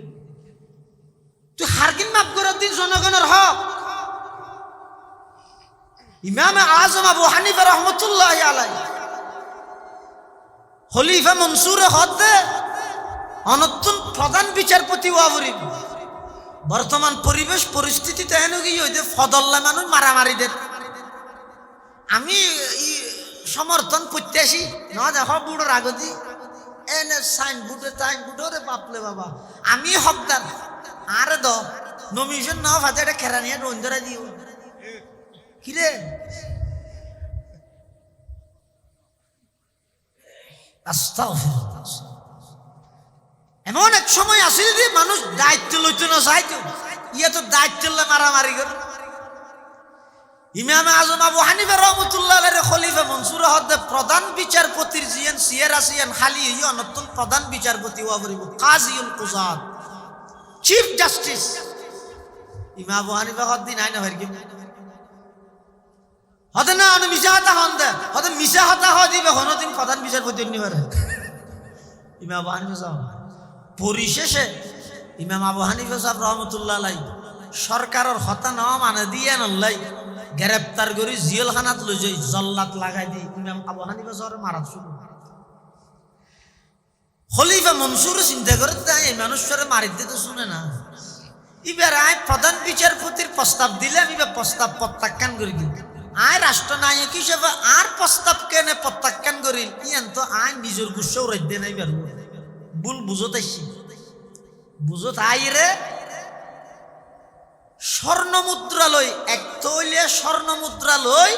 তুই হারকিন মাফ করার দিন জনগণের হক। ইমাম আজম আবু হানিফা রহমতুল্লাহ আলাইহি খলিফা মনসুরে হদে অনতুন প্রধান বিচারপতি ওয়াবরিব বর্তমান পরিবেশ পরিস্থিতিতে এনে গিয়ে ওই যে ফদল্লা মানুষ মারামারি দেন আমি সমর্থন করতে আসি না দেখো বুড়োর আগতি এনে সাইন বুটে টাইম বুটে বাপলে বাবা আমি হকদার আরে দ নমিশন না ফাতে এটা খেরা নিয়ে রঞ্জরা দিও কিরে এমন এক সময় আসিল যে মানুষ দায়িত্ব লইতে না চাইতো ইয়ে তো দায়িত্ব মারামারি করে। ইমাম আজম আবু হানিফা রহমতুল্লাহ আলাইহি খলিফা মনসুর হদে প্রধান বিচারপতির জিয়ান সিয়ার আসিয়ান খালি ইয়ে নতুন প্রধান বিচারপতি ওয়া করিব কাজীউল কুযাত চিফ জাস্টিস ইমাম আবু হানিফা হদ্দিন আইনা হরকি হতে না আমি মিশা হতা হন দে হতে মিশা হতা হয় দিবে হনদিন প্রধান বিচারপতি নিবারে ইমাম আবু হানিফা সাহেব পরিশেষে ইমাম আবু হানিফা সাহেব রহমতুল্লাহ আলাইহি সরকারের হতা না মানে দিয়ে নলাই গ্রেপ্তার করে জেলখানাত লই যাই জল্লাত লাগাই দি ইমাম আবু হানিফা সাহেব মারা শুরু। খলিফা মনসুর চিন্তা করে তাই এই মানুষরে মারি দিতে শুনে না এবার আয় প্রধান বিচারপতির প্রস্তাব দিলে আমি প্রস্তাব প্রত্যাখ্যান করি আয় রাষ্ট্রনায়ক হিসেবে আর প্রস্তাব কেনে প্রত্যাখ্যান করিল ইয়ান তো আয় নিজের গুচ্ছও রাখতে নাই পারব ভুল বুঝতে আসছি বুঝত আইরে স্বর্ণ মুদ্রালয় এক তৈলে স্বর্ণ মুদ্রালয়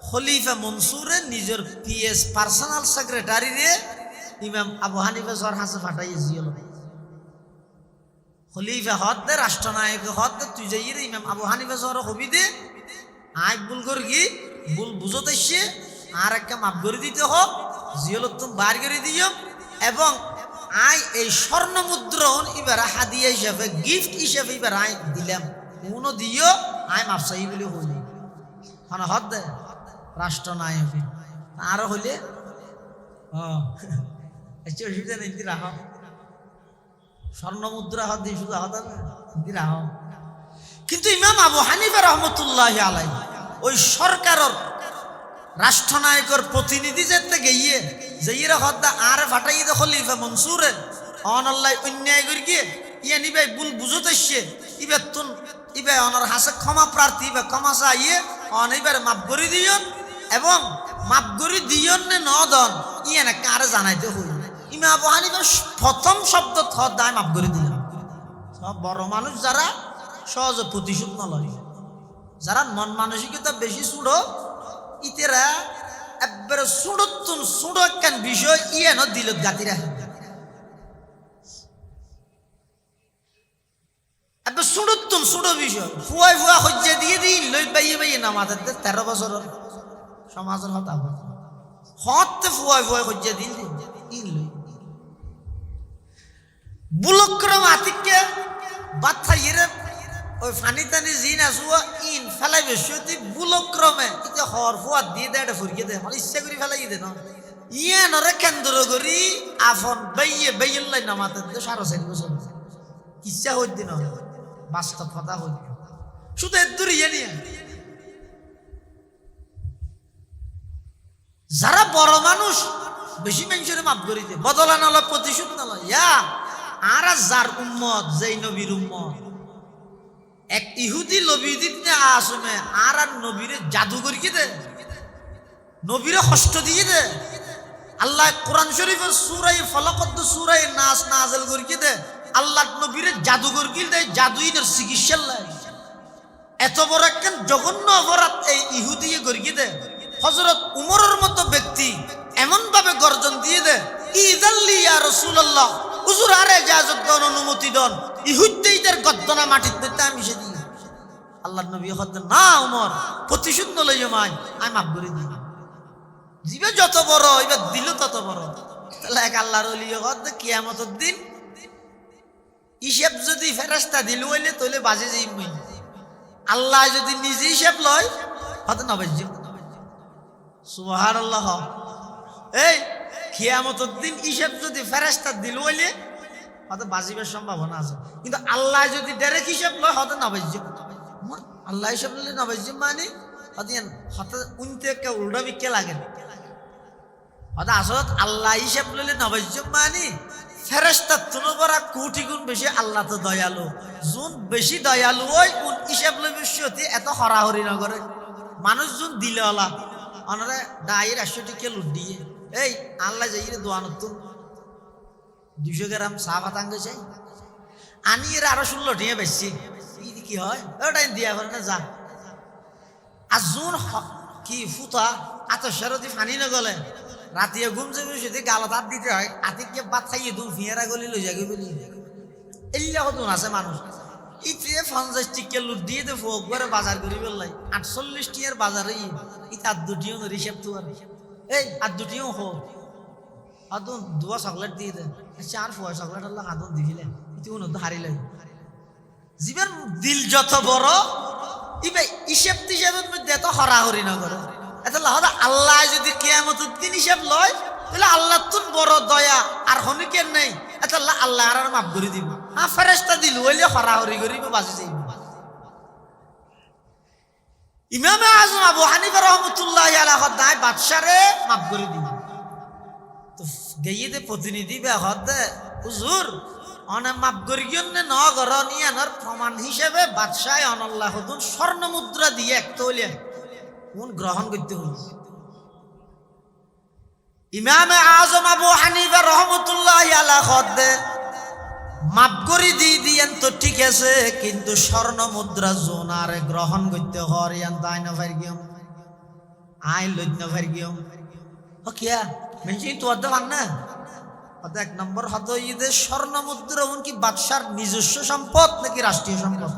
খলিফা মনসুরে নিজের পিএস পার্সোনাল সেক্রেটারি রে ইমাম আবু হানিফা সর হাসে ফাটাইয়েছিল খলিফা হদ দে রাষ্ট্রনায়ক হদ দে তুই যাই রে ইমাম আবু হানিফা সর হবি দে আয় ভুল কর কি ভুল বুঝতে আসছে আর একটা মাফ করে দিতে হোক জিয়লতুন বার করে দিও এবং আই এই স্বর্ণ মুদ্রণ এবার হাদিয়া হিসাবে গিফট হিসাবে এবার আই দিলাম কোনো দিও আই মাফ চাই বলে হইল মানে হদ দে রাষ্ট্র নাই হবে আরো হইলে অসুবিধা নেই রাহ স্বর্ণ মুদ্রা হদ দিয়ে শুধু হদ রাহ কিন্তু ইমাম আবু হানিফা রহমতুল্লাহ আলাই ওই সরকারের রাষ্ট্রনায়কের প্রতিনিধি যেতে গিয়ে যেইরা হদ্দা আর ফাটাই দে খলিফা মনসুরে অনল্লাই অন্যায় করি গিয়ে ইয়ে নিবে ভুল বুঝতে এসছে ইবে তুন ইবে অনর হাসে ক্ষমা প্রার্থী ইবে ক্ষমা চাইয়ে অন এবার মাপ করে দিয়ন এবং মাপ করে দিয়ন নে নদন ইয়ে না কারে জানাইতে হইল ইমাম আবু হানিফার প্রথম শব্দ হদ্দায় মাপ করে দিলাম সব বড় মানুষ যারা সহজে প্রতিশোধ নলয় যারা মন মানসিকতা বেশি সুড়ো ইতেরা একবারে সুড়তুন সুড়ো একখান বিষয় ইয়ে ন দিল গাতি রাখে একবার সুড়তুন সুড়ো বিষয় ফুয়াই ফুয়া হজ্জা দিয়ে দিই লই বাইয়ে বাইয়ে নামাতে 13 বছর সমাজের হতা হতে ফুয়াই ফুয়াই হজ্জা দিল ইন লই বুলক্রম আতিককে বাচ্চা ইরে ওই ফানি টানি জিন আসুয়া ইন ফেলাই বেশি বুলক্রমে এটা হর ফুয়াদ দিয়ে দেয় এটা ফুরিয়ে দেয় মানে ইচ্ছা করি ফেলাই দে না ইয়ে নরে কেন্দ্র করি আফন বাইয়ে বাইল্লাই নামাতে 4.5 বছর ইচ্ছা হইতে না বাস্তব কথা হইতে শুধু এদুর ইয়ে নিয়ে যারা বড় মানুষ বেশি মানুষের মাফ করি দে বদলা না প্রতিশোধ না ইয়া আর যার উম্মত যেই নবীর উম্মত এক ইহুদি নবীদিত নে আসমে আর নবীরে জাদুঘর কি দে নবীরে কষ্ট দিয়ে দে আল্লাহ কোরআন শরীফের সূরা ফালাকত সূরা নাস নাযিল করি কি দে আল্লাহ নবীরে জাদুঘর কি দে জাদুইনের চিকিৎসা লাই এত বড় একখান জঘন্য অপরাধ এই ইহুদি গড়ি দে হযরত উমরের মতো ব্যক্তি এমন ভাবে গর্জন দিয়ে দে ইযাল্লি ইয়া রাসূলুল্লাহ হুজুর আরে ইজাজত দেন অনুমতি দেন ইহুদিদের গদ্দনা মাটিতে দিতে আমি সে দিই আল্লাহর নবী হতে না উমর প্রতিশোধ লইও মাই আমি মাফ করে দিই জীবে যত বড় এবার দিল তত বড় তাহলে এক আল্লাহর ওলি হতে কিয়ামতের দিন হিসাব যদি ফেরেশতা দিল হইলে তাহলে বাজে যাই মই আল্লাহ যদি নিজে হিসাব লয় হতে নবাজ্য সুবহানাল্লাহ এই কিয়ামতের দিন হিসাব যদি ফেরেশতা দিল হইলে হয়তো বাজিবার সম্ভাবনা আছে কিন্তু আল্লাহ যদি ডাইরেক্ট হিসাব লয় হয়তো নবাজ্য আল্লাহ হিসাব লইলে নবাজ্য মানে হয়তো উনতে একটা উল্টা বিকে লাগে হয়তো আসলে আল্লাহ হিসাব লইলে নবাজ্য মানে ফেরেশতার তুলনা কোটি গুণ বেশি আল্লাহ তো দয়ালু যোন বেশি দয়ালু ওই কোন হিসাব লই বিশ্বতি এত হরাহরি না করে মানুষ যোন দিলে আল্লাহ অনরে ডাইর 100 টিকে লুট দিয়ে এই আল্লাহ যাই রে দোয়ানত 200 গ্রাম চা পাতাঙ্গ চাই আনি এর আরো 16 টিয়া বেশি কি হয় ওটাই দিয়া করে না যা আর যোন কি ফুটা এত শরতি ফানি না গলে রাতিয়ে ঘুম যাবে সেটি গালত হাত দিতে হয় আতিকে বাদ খাইয়ে দুম ফিয়ারা গলি লই যাবে বলি এল্লা হতুন আছে মানুষ ইতে 50 টিকে লুট দিয়ে দে ফোক করে বাজার করি বললাই 48 টিয়ার বাজারে ইতা দুটিও রিসেপ তো আর এই আর দুটিও হোক আদন দুয়া চকলেট দিয়ে দে 4 ফুয়া চকলেট আল্লাহ আদন দিলে ইতিও ন হারিলে জীবন দিল যত বড় ইবে হিসাব তিসাবের মধ্যে এত হরাহরি না করে এত লাহদা আল্লাহ যদি কিয়ামতের দিন হিসাব লয় তাহলে আল্লাহ তুন বড় দয়া আর হনিকের নেই এত আল্লাহ আর মাফ করে দিব হ্যাঁ ফেরেশতা দিল হইলে হরাহরি করিব বাঁচি যাইব ইমাম আযম আবু হানিফা রাহমাতুল্লাহি আলাইহি দায় বাদশারে মাফ করে দিব তো গইয়ে প্রতিনিধি বে হদে হুজুর অনে মাফ করি গিয়ে ন গরনিয়ানোর প্রমাণ হিসেবে বাদশাহ অনল্লাহ হুদুন স্বর্ণ মুদ্রা দিয়ে এক তৈলে কোন গ্রহণ করতে হল ইমাম আযম আবু হানিফা রাহমাতুল্লাহি আলাইহি মাফ করে দিয়েন তো ঠিক আছে কিন্তু স্বর্ণ মুদ্রা জোনারে গ্রহণ করতে হরিয়ান তাই না ভাই গিয়ম আই লজ্ঞ ভাই গিয়ম ও কিয়া মেনছি তো অর্ধ মান না অর্ধ এক নম্বর হতো ঈদের স্বর্ণ মুদ্রা কি বাদশার নিজস্ব সম্পদ নাকি রাষ্ট্রীয় সম্পদ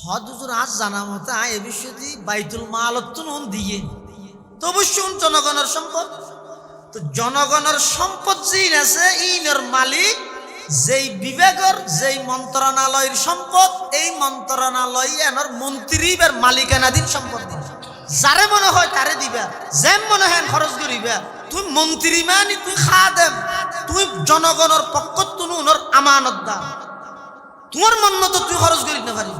হদ হুজুর আজ জানা মতো এ বিষয়টি বাইতুল মাল দিয়ে তো অবশ্যই জনগণের সম্পদ। তো জনগণের সম্পদ যেই আছে ইনের মালিক যেই বিভাগের যেই মন্ত্রণালয়ের সম্পদ, এই মন্ত্রণালয় এনার মন্ত্রীর মালিকানাধীন সম্পদ। যারে মনে হয় তারে দিবা, যেম মনে হয় খরচ করিবা। তুই মন্ত্রী মানি, তুই খাদেম, তুই জনগণের পক্ষ তুই উনার আমানত দা, তোমার মন মতো তুই খরচ করি না পারি।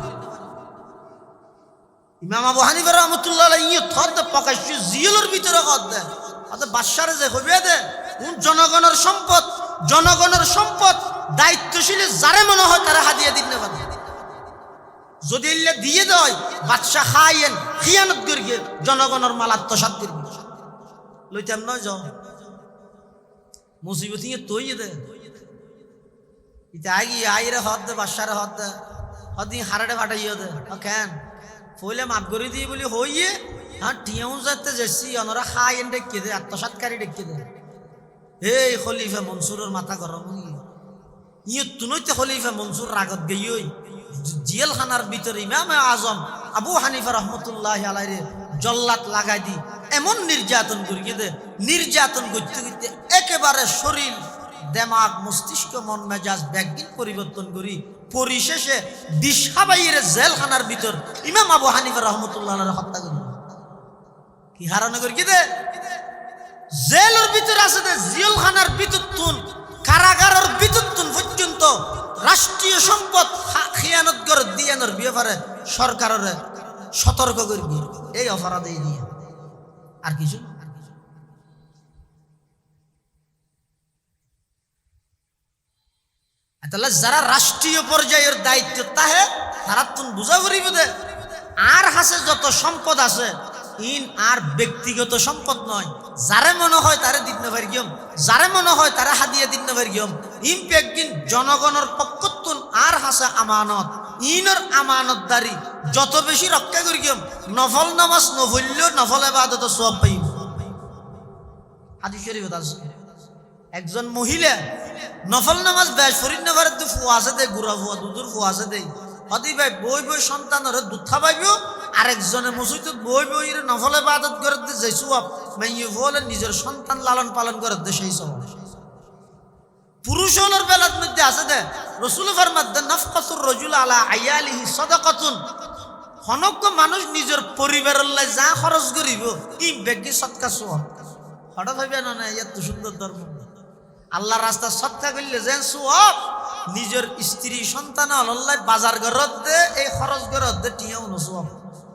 ইমাম আবু হানিফা রাহমাতুল্লাহ আলাইহি থদ প্রকাশ্য জিয়লের ভিতরে কদ দেয়, অত বাদশারে যে হইবে দে কোন জনগণের সম্পদ, জনগণের সম্পদ দায়িত্বশীল যারে মনে হয় তারা হাদিয়া দিতে পারে। যদি এলে দিয়ে দেয় বাদশা খাইয়েন খিয়ানত করিয়ে জনগণের মাল আত্মসাৎ করবে, লইতাম নয় যাও মুসিবত তৈ দে ইতে আগি আইরে হদ দে বাদশারে হদ দে হদি হারাড়ে ফাটাইও দে কেন ফইলে মাফ করে দিয়ে বলি হইয়ে হ্যাঁ টিয়াও যাতে যাচ্ছি অনরা খাইয়েন ডেকে দে আত্মসাৎকারী ডেকে দে। এই খলিফা মনসুরের মাথা গরম ইয়ে তুনইতে খলিফা মনসুর রাগত গেই জেলখানার ভিতরে ইমাম আজম আবু হানিফা রহমতুল্লাহ আলাইহি জল্লাত লাগাই দি এমন নির্যাতন করিয়ে দে, নির্যাতন করতে করতে একেবারে শরীর দেমাগ মস্তিষ্ক মন মেজাজ ব্যাগিন পরিবর্তন করি পরিশেষে দিশাবাইয়ের জেলখানার ভিতর ইমাম আবু হানিফা রহমতুল্লাহ আলাইহি হত্যা করি। কি হারানো করি দে জেলের ভিতর আছে দে, জেলখানার ভিতর তুন কারাগারের ভিতর তুন পর্যন্ত রাষ্ট্রীয় সম্পদ খিয়ানত করে দিয়ানোর ব্যাপারে সরকারের সতর্ক করবি, এই অপরাধ এই নিয়ে আর কিছু। তাহলে যারা রাষ্ট্রীয় পর্যায়ের দায়িত্ব তাহে তারা তুন বুঝা করিব দে আর হাসে যত সম্পদ আছে ইন আর ব্যক্তিগত সম্পদ নয়, যারে মনে হয় তারে দিতে পারি গিয়ম, যারে মনে হয় তারা হাদিয়া দিতে পারি গিয়ম। ইন একদিন জনগণের পক্ষতুন আর হাসে আমানত, ইনর আমানতদারি যত বেশি রক্ষা করি গিয়ম নফল নামাজ নফল্য নফল ইবাদত সওয়াব পাইব। হাদিস শরীফ আছে একজন মহিলা নফল নামাজ বেশ ফরিদ না পারে তো ফুয়াছে দে গুড়া ফুয়া দুধুর ফুয়াছে দেই হদি ভাই বই বই সন্তানের দুধ খাবাইব, আরেকজনে মসজিদ বই বই নফল ইবাদত করে দে যে সওয়াব মাইয়ে বলে নিজের সন্তান লালন পালন করে দে সেই সওয়াব। পুরুষ হলোর বেলার মধ্যে আছে দে রাসূল ফরমাতেন নাফকাতুর রাজুল আলা আয়ালিহি সাদাকাতুন, হনক মানুষ নিজের পরিবারের লাই যা খরচ করিব ই বেগি সদকা সওয়াব। হঠাৎ ভাইবে না এত সুন্দর ধর্ম আল্লাহর রাস্তা সদকা করলে যে সওয়াব, নিজের স্ত্রী সন্তান আল্লাহ বাজার ঘরত দে এই খরচ ঘরত দে টিয়াও ন সওয়াব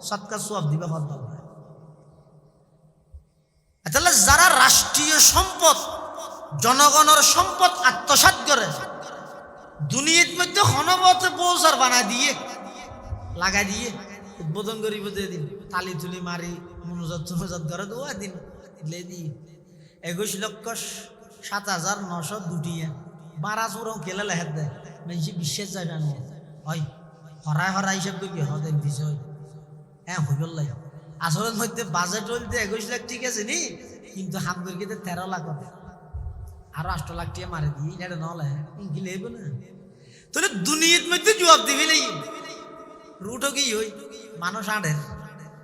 সদকা সওয়াব দিবা ফল। তাহলে যারা রাষ্ট্রীয় সম্পদ জনগণের সম্পদ আত্মসাৎ করে দুনিয়ার মধ্যে হনবতে বৌসার বানা দিয়ে লাগাই দিয়ে উদ্বোধন করিব দিন তালি তুলি মারি মনোজাত মনোজাত করে দেওয়া দিন দিয়ে 21,07,902 বারা চোরং কেলে লেহের দেয় মানুষ বিশ্বাস যায় না হয় হরাই হরাই হিসাব করবি হদেন বিষয় হ্যাঁ হইল লাই আসলের মধ্যে বাজেট হইতে 21 লাখ ঠিক আছে নি, কিন্তু হাম করি 13 লাখ আরো 8 লাখ টিয়া মারে দিই এটা নলে কি লেব না তোরে দুনিয়ার মধ্যে জবাব দিবি লাই রুটও কি হই মানুষ আড়ের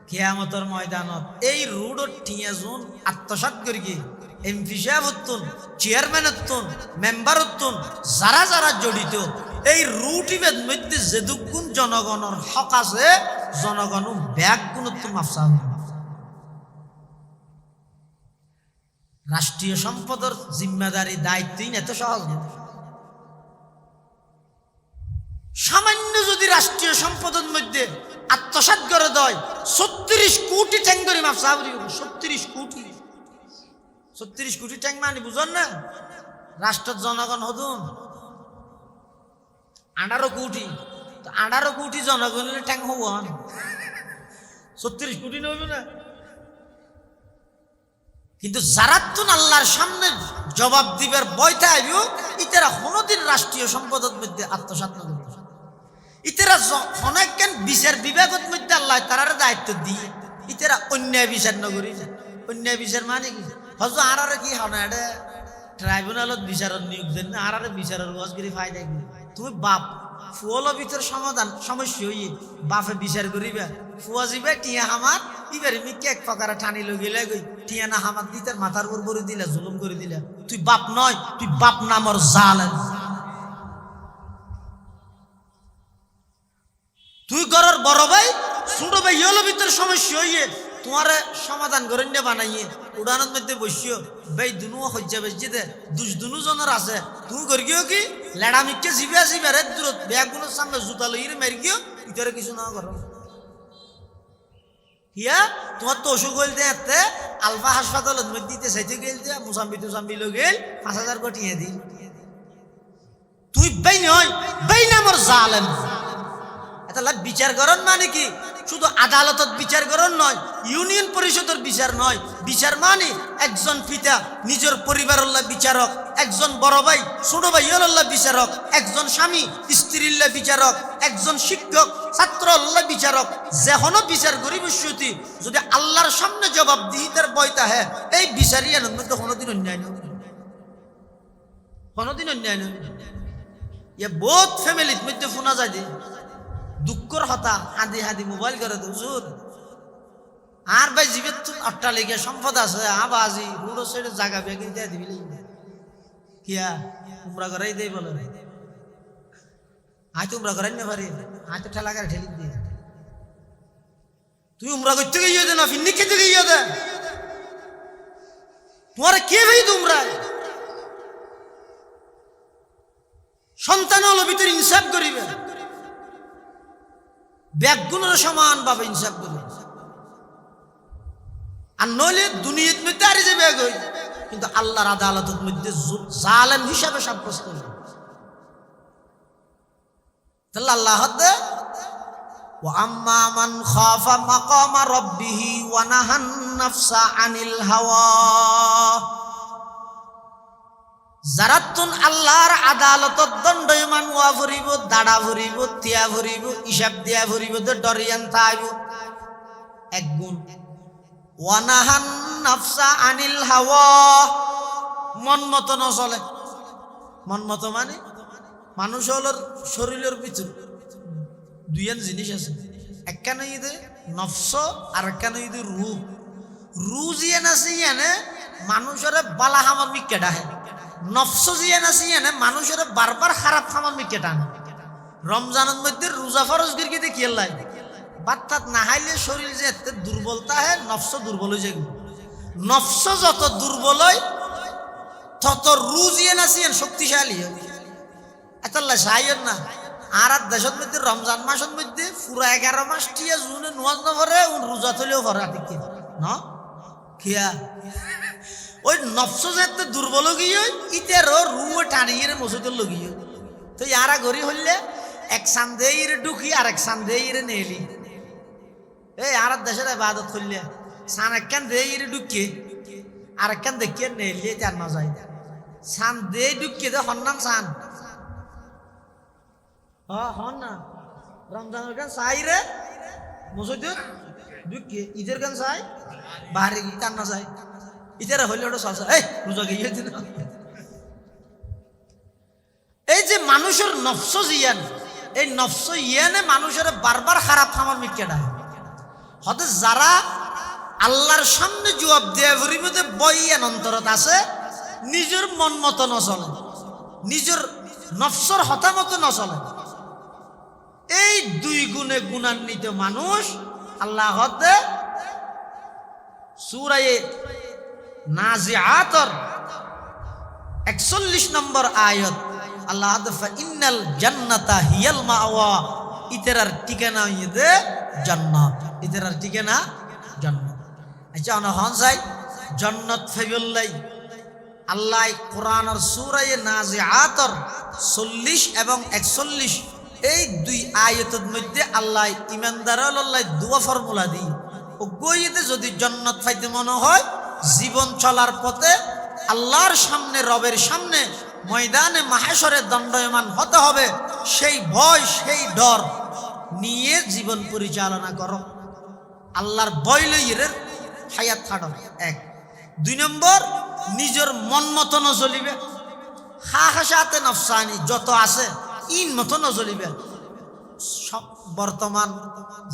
কিয়ামতের ময়দানত এই রুডর টিয়া জোন আত্মসাৎ করি কি এমপি সাহেব হতুন চেয়ারম্যান হতুন মেম্বার হতুন যারা যারা জড়িত এই রুটিবের মধ্যে যেদুগুণ জনগণের হক আছে জনগণ ব্যাগ গুণত্ব মাফসা। রাষ্ট্রীয় সম্পদের জিম্মাদারি দায়িত্বই এত সহজ না। সামান্য যদি রাষ্ট্রীয় সম্পদের মধ্যে আত্মসাৎ করে দেয় 36 কোটি ট্যাং ধরে মাফসা 36 কোটি ট্যাং মানে বুঝন না রাষ্ট্রের জনগণ হতুন 18 কোটি, 18 কোটি জনগণের ট্যাং হন 36 কোটি নইব না। কিন্তু যারা তুন আল্লাহর সামনে জবাব দিবার বইতে আইব ইতারা কোনদিন রাষ্ট্রীয় সম্পদের মধ্যে আত্মসাৎ না করবে, ইতারা অনেক কেন বিচার বিভাগের মধ্যে আল্লাহ তারার দায়িত্ব দিয়ে ইতারা অন্যায় বিচার নগরী। অন্যায় বিচার মানে কি হজ আরারে কি হন এটা ট্রাইব্যুনালত বিচারের নিয়োগ দেন না আরারে বিচারের গজগিরি ফায়দা কি তুমি বাপ ফুয়ালো ভিতর সমাধান সমস্যা হইয়ে বাপে বিচার করিবা ফুয়া যাবে টিয়া হামার এবারে মিকে এক প্রকারে টানি লগিলে গই টিয়া না হামার দিতে মাথার উপর বড়ি দিলা জুলুম করে দিলা তুই বাপ নয় তুই বাপ নামর জালেম তুই ঘরের বড় ভাই ছোট ভাই হলো ভিতর সমস্যা হইয়ে তোমার সমাধান করে নিয়ে বানাইয়ে উড়ানোর মধ্যে বসিও ভাই দুনু হজ্জা বেশি দে দুষ দুনু জনের আছে তুমি করি গিয়েও কি লেড়া মিটকে জিবিয়া জিবিয়া রে দূরত ব্যাগগুলোর সামনে জুতা লইরে মেরে গিয়েও ভিতরে কিছু না করো হিয়া তোমার তো অসুখ হইল দে আলফা হাসপাতালত মধ্যে দিতে চাইতে গেল যে মুসাম্বি টুসাম্বি লো গেল 5,000 কোটিয়ে দি তুই ভাই নয় ভাই নামর জালেম এটা বিচার করন মানে কি শুধু আদালতত বিচার করন নয় ইউনিয়ন পরিষদের বিচার নয় বিচার মানে একজন পিতা নিজের পরিবারের বিচারক একজন বড় ভাই ছোট ভাই হল্লা বিচারক একজন স্বামী স্ত্রীর বিচারক একজন শিক্ষক ছাত্র হল্লা বিচারক যেহনো বিচার করি বসতি যদি আল্লাহর সামনে জবাবদিহিতার বইতা হ্যাঁ এই বিচারই আনন্দ তো কোনোদিন অন্যায় নয় কোনোদিন অন্যায় নয় ইয়ে বহুত ফ্যামিলির মধ্যে শোনা যায় যে দুঃখর হতা হাদি হাদি মোবাইল করে হুজুর আর ভাই জীবের তো অট্টালিকা সম্পদ আছে আবাজি রোড সাইডে জায়গা বেগে দিয়ে দিবি কিয়া তোমরা করাই দেই বলে আয় তোমরা করাই না পারি আয় তো ঠেলা করে ঠেলি দিয়ে তুই উমরা করতে গিয়ে দে না ফিন্নি খেতে গিয়ে দে তোমার কে ভাই তোমরা সন্তান হলো ভিতরে ইনসাফ করিবে ব্যাগগুলোর সমান ভাবে ইনসাফ করবে আর নইলে দুনিয়ার মধ্যে আর যে ব্যাগ হই কিন্তু আল্লাহর আদালতের মধ্যে জালেম হিসাবে সাব্যস্ত হবে তাহলে আল্লাহ দে ওয়া আম্মা মান খাফা মাকামা রাব্বিহি ওয়া নাহান নাফসা আনিল হাওয়া যারাতুন আল্লাহর আদালতত দণ্ডয়মান ওয়া ভরিব দাড়া ভরিব তিয়া ভরিব হিসাব দিয়া ভরিব তো ডরিয়ান তাইব এক গুণ ওয়া নাহান নাফসা আনিল হাওয়া মন মতো ন চলে মন মতো মানে মানুষ হলোর শরীরের ভিতর দুইয়ান জিনিস আছে একখান ইদে নফস আর একখান ইদে রূহ রূহ জিয়ান আছে ইয়ানে মানুষের বালা হামার মিক্কে ডাহে নফস জিয়ান আছে ইয়ানে মানুষের বারবার খারাপ খামার মিক্কে টানে রমজানের মধ্যে রোজা ফরজ গিরকে দেখিয়ে লাই বাত্তাত না হাইলে শরীর যে এত দুর্বলতা হয় নফস দুর্বল হয়ে যায় নফস যত দুর্বল হয় তত রূহ জিয়ান আছে ইয়ান শক্তিশালী হয় এতলা সাইয়ের না আর দেশের মধ্যে রমজান মাসের মধ্যে পুরা 11 মাস টিয়া জুনে নোয়াজ না ভরে রোজা থলেও ভরে ঠিক না খিয়া ওই নফস যেতে দুর্বল গিয়ে ইতেরও রুহ টানিয়ে মসজিদের লগিয়ে তো ইয়ারা গড়ি হইলে এক সান্দেহির ঢুকি আর এক সান্দেহির নেলি এই আর দেশের ইবাদত করলে সান একখান দেহির ঢুকিয়ে আর একখান দেখিয়ে নেলি তার না যায় সান দে ঢুকিয়ে দে হন্নাম সান হন না রমজানের গান চাই রে মসজিদের ঢুকিয়ে ঈদের গান চাই বাহারে তার না যায় ইতারা হইলে ওটা সসা এই রোজা গিয়ে দিন এই যে মানুষের নফস জিয়ান এই নফস ইয়ানে মানুষের বারবার খারাপ খামার মিটকেটা হতে যারা আল্লাহর সামনে জবাব দেয়া ভরিমতে বইয়ান অন্তরত আছে নিজের মন মতো নচলে নিজের নফসর হতা মতো নচলে এই দুই গুণে গুণান্বিত মানুষ আল্লাহ হতে সূরায়ে নাজিআতর 41 নম্বর আয়াত আল্লাহ দফা ইন্নাল জান্নাতা হিয়াল মাওয়া ইতরার ঠিকানা ইদে জান্নাত ইতরার ঠিকানা জান্নাত আচ্ছা না হন যাই জান্নাত ফাইবুল্লাহ আল্লাহ কোরআনের সূরা নাজিআতর 40 এবং 41 এই দুই আয়াতের মধ্যে আল্লাহ ঈমানদারুল্লাহ দোয়া ফর্মুলা দি ও গইতে যদি জান্নাত পাইতে মনে হয় জীবন চলার পথে আল্লাহর সামনে রবের সামনে ময়দানে মাহশরে দণ্ডায়মান হতে হবে সেই ভয় সেই ডর নিয়ে জীবন পরিচালনা করো আল্লাহর ভয় লইয়ে হায়াত থাকো এক দুই নম্বর নিজের মন মতন চলিবে হাসাতে নফসানি যত আছে ইন মতো নজলিবে সব বর্তমান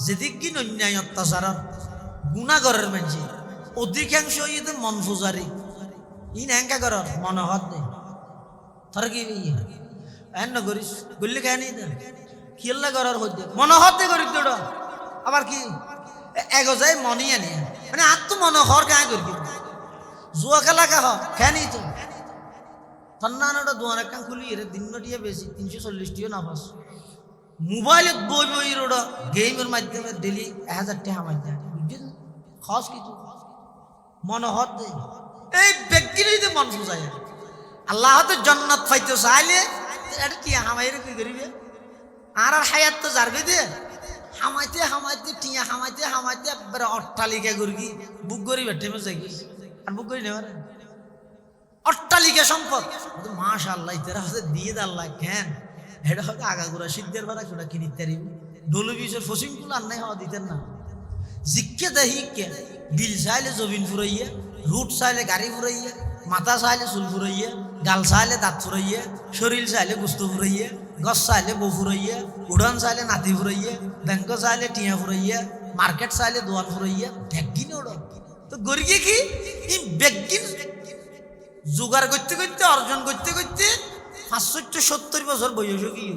যেদিক কি অন্যায় অত্যাচার গুণাগরের মানছি অধিকাংশ ইয়ে মন পূজারি ইন এঙ্কা কর মনোহর দে ধর কি এন করিস গুল্লি খায় নি কিল্লা করার হইতে মনোহর দে করি তোর আবার কি এগো যায় মনিয়ে নিয়ে মানে আর তো মনোহর গায়ে করি জুয়া খেলা কা খায় নি তো ঠান্ডা দোয়ার একটা খুলি এর দিনটিয়ে বেশি 340 টিও না পাস মোবাইলত বই বই রোড গেমের মাধ্যমে ডেলি 1000 টাকা মাইতে বুঝছেন খাস কিছু মনোহর দে এই ব্যক্তিরই মন বুঝায় আল্লাহ তো জান্নাত পাইতে চাইলে এটা কি হামাইরে কি করিবে আর হায়াত তো জারবে দে হামাইতে হামাইতে টিয়া হামাইতে হামাইতে একবারে অট্টালিকা গুরগি বুক করি বেঠে যাই আর বুক করি নেবার অট্টালিকা সম্পদ মাশাআল্লাহ ইতারা হচ্ছে দিয়ে আল্লাহ কেন এটা হয়তো আগাগোড়া সিদ্ধের বেড়া কোটা কিনিতে পারিব ডলু বিষের ফসিং গুলো আর নাই হওয়া দিতেন না জিজ্ঞে দেখি কে দিল চাইলে জবিন ফুরাইয়া রুট চাইলে গাড়ি ফুরাইয়া মাথা চাইলে চুল ফুরাইয়া গাল চাইলে দাঁত ফুরাইয়া শরীর চাইলে গুস্ত ফুরাইয়া গছ চাইলে বউ ফুরাইয়া উড়ান চাইলে নাতি ফুরাইয়া ব্যাংক চাইলে টিয়া ফুরাইয়া মার্কেট চাইলে দোয়ান ফুরাইয়া ব্যাগিন ওড় তো গরিয়ে কি এই ব্যাগিন জোগাড় করতে করতে অর্জন করতে করতে 570 বছর বয়স কি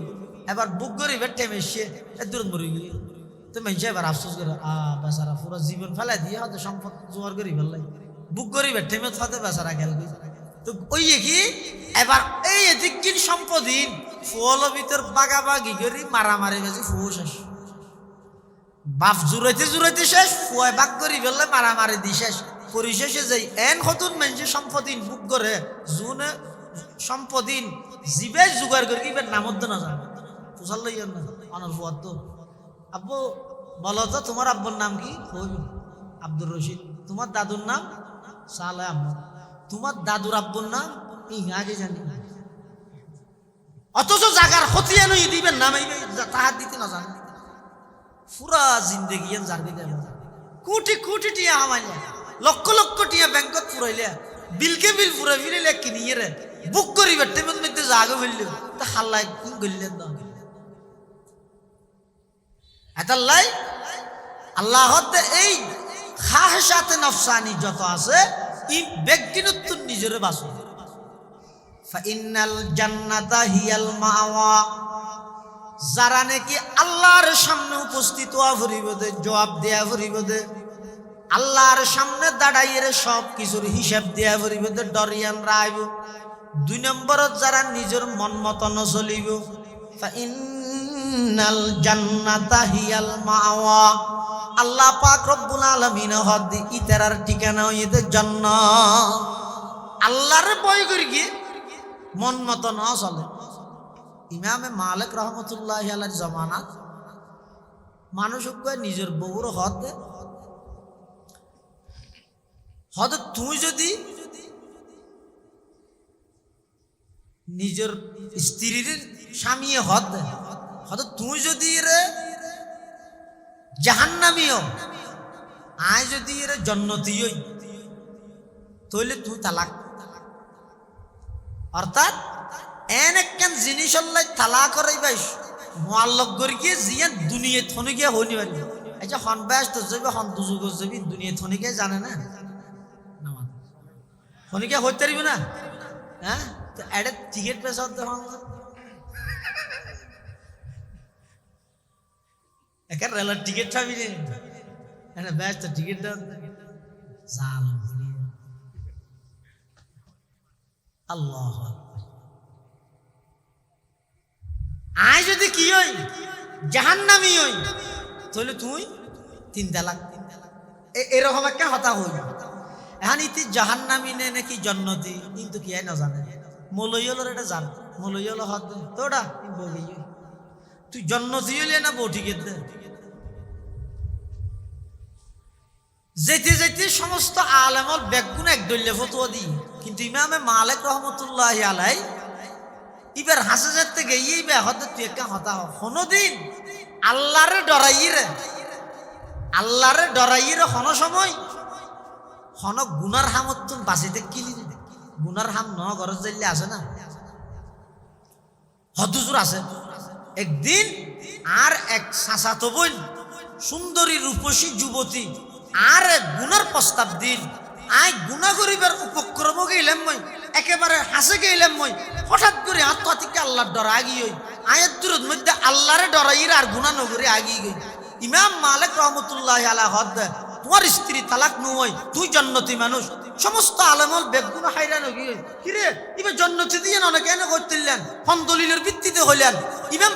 এবার বুক গরিবে টেম এসে দূর মরে গিয়ে তো মানুষ এবার আফসোস করে বেচারা পুরো জীবন ফেলাই দিয়ে হয়তো সম্পদ জোগাড় করি ফেললাই বুক গরিবে টেমে থাকে বেচারা গেল তো ওই কি এবার এই এদিক সম্পদিন ফুল ভিতর বাগাবাগি করি মারামারি বেশি ফুল শেষ বাপ জুড়াইতে জুড়াইতে শেষ ফুয়ায় বাগ করি ফেললে মারামারি দি শেষ পরিশেষে যাই এন হতুন মানুষের সম্পদিন বুক করে জুনে সম্পদিন জীবে জোগাড় করি এবার নামদ্দ না জান পুষাল লইয়ার না অনর ফুয়ার তো আব্বু বলো তো তোমার আব্বুর নাম কি আব্দুর রশিদ তোমার দাদুর নাম সালে আহমদ তোমার দাদুর আব্বুর নাম আগে জানি অথচ জাগার হতিয়া নই দিবেন নাম তাহার দিতে না জান পুরা জিন্দেগি জারবি দেব কোটি কোটি টিয়া হামাইলে লক্ষ লক্ষ টিয়া ব্যাংকত ফুরাইলে বিলকে বিল ফুরাই ফিরাইলে কিনিয়ে রে বুক করিবে টেমের মধ্যে জাগে ফেললে তা হাল্লাই কি গলিলেন না এতাল্লাই আল্লাহ এই খাহসাতে নফসানি যত আছে এই ব্যক্তিগত নিজের বাসু ফাইনাল জান্নাতা হিয়াল মাওয়া যারা নাকি আল্লাহর সামনে উপস্থিত হওয়া ফুরিবদে জবাব দেয়া ফুরিবদে আল্লাহর সামনে দাঁড়াইয়ে সব কিছুর হিসাব দেয়া ফুরিবদে ডরিয়ান রাইব 2 নম্বরত যারা নিজের মন মতন চলিব ফাইনাল জান্নাতা হিয়াল মাওয়া আল্লাহ পাক রব্বুল আলামিন হদ ইতারার ঠিকানা হইতে জান্নাত আল্লাহর ভয় করি কি মন মত না চলে ইমামে মালিক রহমতুল্লাহি আলাইহির জামানাত মানুষ নিজের বউর হদ তুই যদি নিজের স্ত্রীর স্বামী হদ তুই যদি রে জাহান্নামীও আয় যদি এর জন্নতি হই তাহলে তুই তালাক অর্থাৎ এন একখান জিনিস আল্লাহ তালাক করাইবাইস মুআল্লাক করি গিয়ে জিয়া দুনিয়া থনে গিয়ে হইনি পারি এই যে হন ব্যাস তো যাবে হন দুজুগ যাবি দুনিয়া থনে গিয়ে জানে না থনে গিয়ে হইতে পারবি না হ্যাঁ তো এডে টিকিট পেশা হতে হন একার রেলের টিকিট ছাবি রে এটা ব্যাস তো টিকিট দাও জাল আল্লাহ আয় যদি কি হই জাহান্নামী হই তাহলে তুই 3 তালাক এরকম একটা হতা হই এখন ইতি জাহান্নামী নে নাকি জান্নাতি কিন্তু কি না জানে মলইয়লর এটা জান মলইয়ল হদ তোড়া বলি তুই জান্নাতি হইলে না বউটিকে দে যেতে যেতে সমস্ত আলেমল বেগুন এক দল্লে ফতোয়া দি কিন্তু ইমামে মালিক রহমতুল্লাহি আলাই এবার হাসে যেতে গিয়ে হতে তুই একটা হতা কোনদিন আল্লাহরে ডরাইরে হন সময় হন গুনার হামত তুমি বাঁচিতে কিলি গুনার হাম ন ঘর যাইলে আছে না হদুজুর আছে একদিন আর এক চাচাতো বোন সুন্দরী রূপসী যুবতী আর এক গুনার প্রস্তাব দিন আয় গুণা করিবার উপক্রম গেলাম মই একেবারে হাসে গেলাম মই হঠাৎ করে আত্মহাতিকে আল্লাহর ডরা আগিয়ে আয়ের দূরের মধ্যে আল্লাহরে ডরাইর আর গুণা নগরে আগিয়ে গই ইমাম মালিক রহমতুল্লাহ আলাইহি হদ তোমার স্ত্রী তালাক নয় তুই জান্নাতি মানুষ সমস্ত আলেমল বেগুনা হাইরান হই কিরে ইবে জান্নাতি দিয়ে অনেকে এনে করতেলেন কোন দলিলের ভিত্তিতে হইলেন ইমাম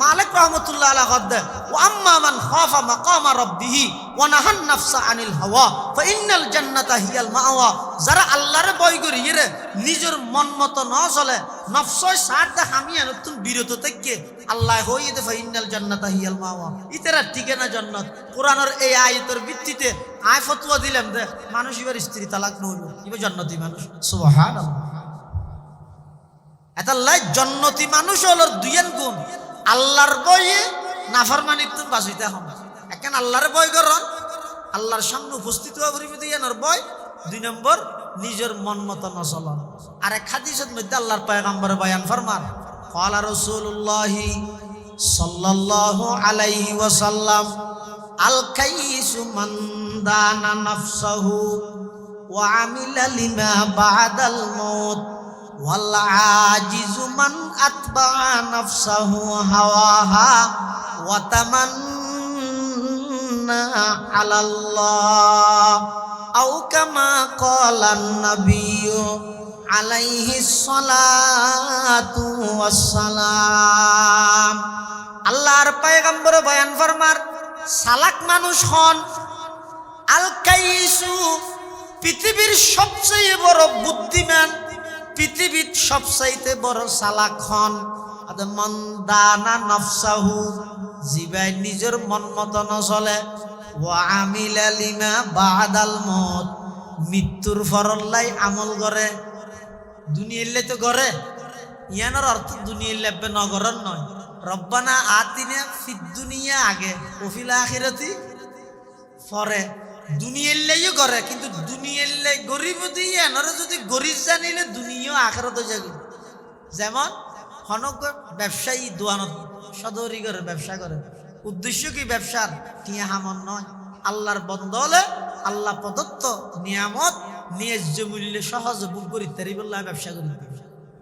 মালিক রহমতুল্লাহ আলাইহি হদ ওয়া আম্মা মান খাফা মাকামা রাব্বিহি ওয়া নাহান নাফসা আনিল হাওয়া ফা ইন্নাল জান্নাতা হিয়াল মাওয়া যারা আল্লাহরে ভয় করি রে নিজের মন মতো না চলে নফসয় সাথ হামিয়া নতুন বিরত থেকে আল্লাহ হইয়ে দে ফা ইন্নাল জান্নাতা হিয়াল মাওয়া ইতারা ঠিকানা জান্নাত কোরআনের এই আয়াতের ভিত্তিতে আয় ফতোয়া দিলাম দে মানুষ এবার স্ত্রী তালাক নইল ইবে জান্নাতি মানুষ সুবহানাল্লাহ এতাল্লাহ জান্নাতি মানুষ হলো দুইয়ের গুণ আল্লাহর ভয়ে নাফরমানির তুন বাঁচিতে হবে এখন আল্লাহর ভয় করন আল্লাহর সামনে উপস্থিত হওয়া পরিমিতির ভয় দুই নম্বর নিজের মন মতো নচলন আর এক হাদিসের মধ্যে আল্লাহর পয়গম্বর বয়ান ফরমান ক্বালা রাসূলুল্লাহি সাল্লাল্লাহু আলাইহি ওয়াসাল্লাম আল কাইসু মান দানা নাফসাহু ওয়া আমিলা লিমা বাদাল মাউত ওয়াল আজিজু মান আতবা'a নাফসাহু হাওয়াহা ওয়া তামান্না আলাল্লাহ আও কামা ক্বালান নাবিয়্যু আলাইহিস সালাতু ওয়াসসালাম আল্লাহর পয়গম্বর বয়ান ফরমার সালাক মানুষ হন আল কাইসু পৃথিবীর সবচেয়ে বড় বুদ্ধিমান পৃথিবীর সবচাইতে বড় চালাক হন মন দানা নফসাহু জিবাই নিজের মন মতো নচলে ওয়া আমিলা লিমা বাদাল মউত মৃত্যুর ফরল্লাই আমল করে দুনিয়ালে তো করে ইয়ানোর অর্থ দুনিয়ার লেবে নগরন নয় রব্বানা আতিনা ফিদ দুনিয়া আগে ওফিল আখিরাতি পরে দুনিয়ার লাইও করে কিন্তু দুনিয়ার লাই গরিব দিয়ে এনারা যদি গরিব জানিলে দুনিয়াও আখিরাত যাবে যেমন হনক ব্যবসায়ী দোয়ানত সদরি করে ব্যবসা করে উদ্দেশ্য কি ব্যবসার টিয়া হামন নয় আল্লাহর বন্ধ হলে আল্লাহ প্রদত্ত নিয়ামত ন্যায্য মূল্যে সহজে বুক করি তারি বললে ব্যবসা করি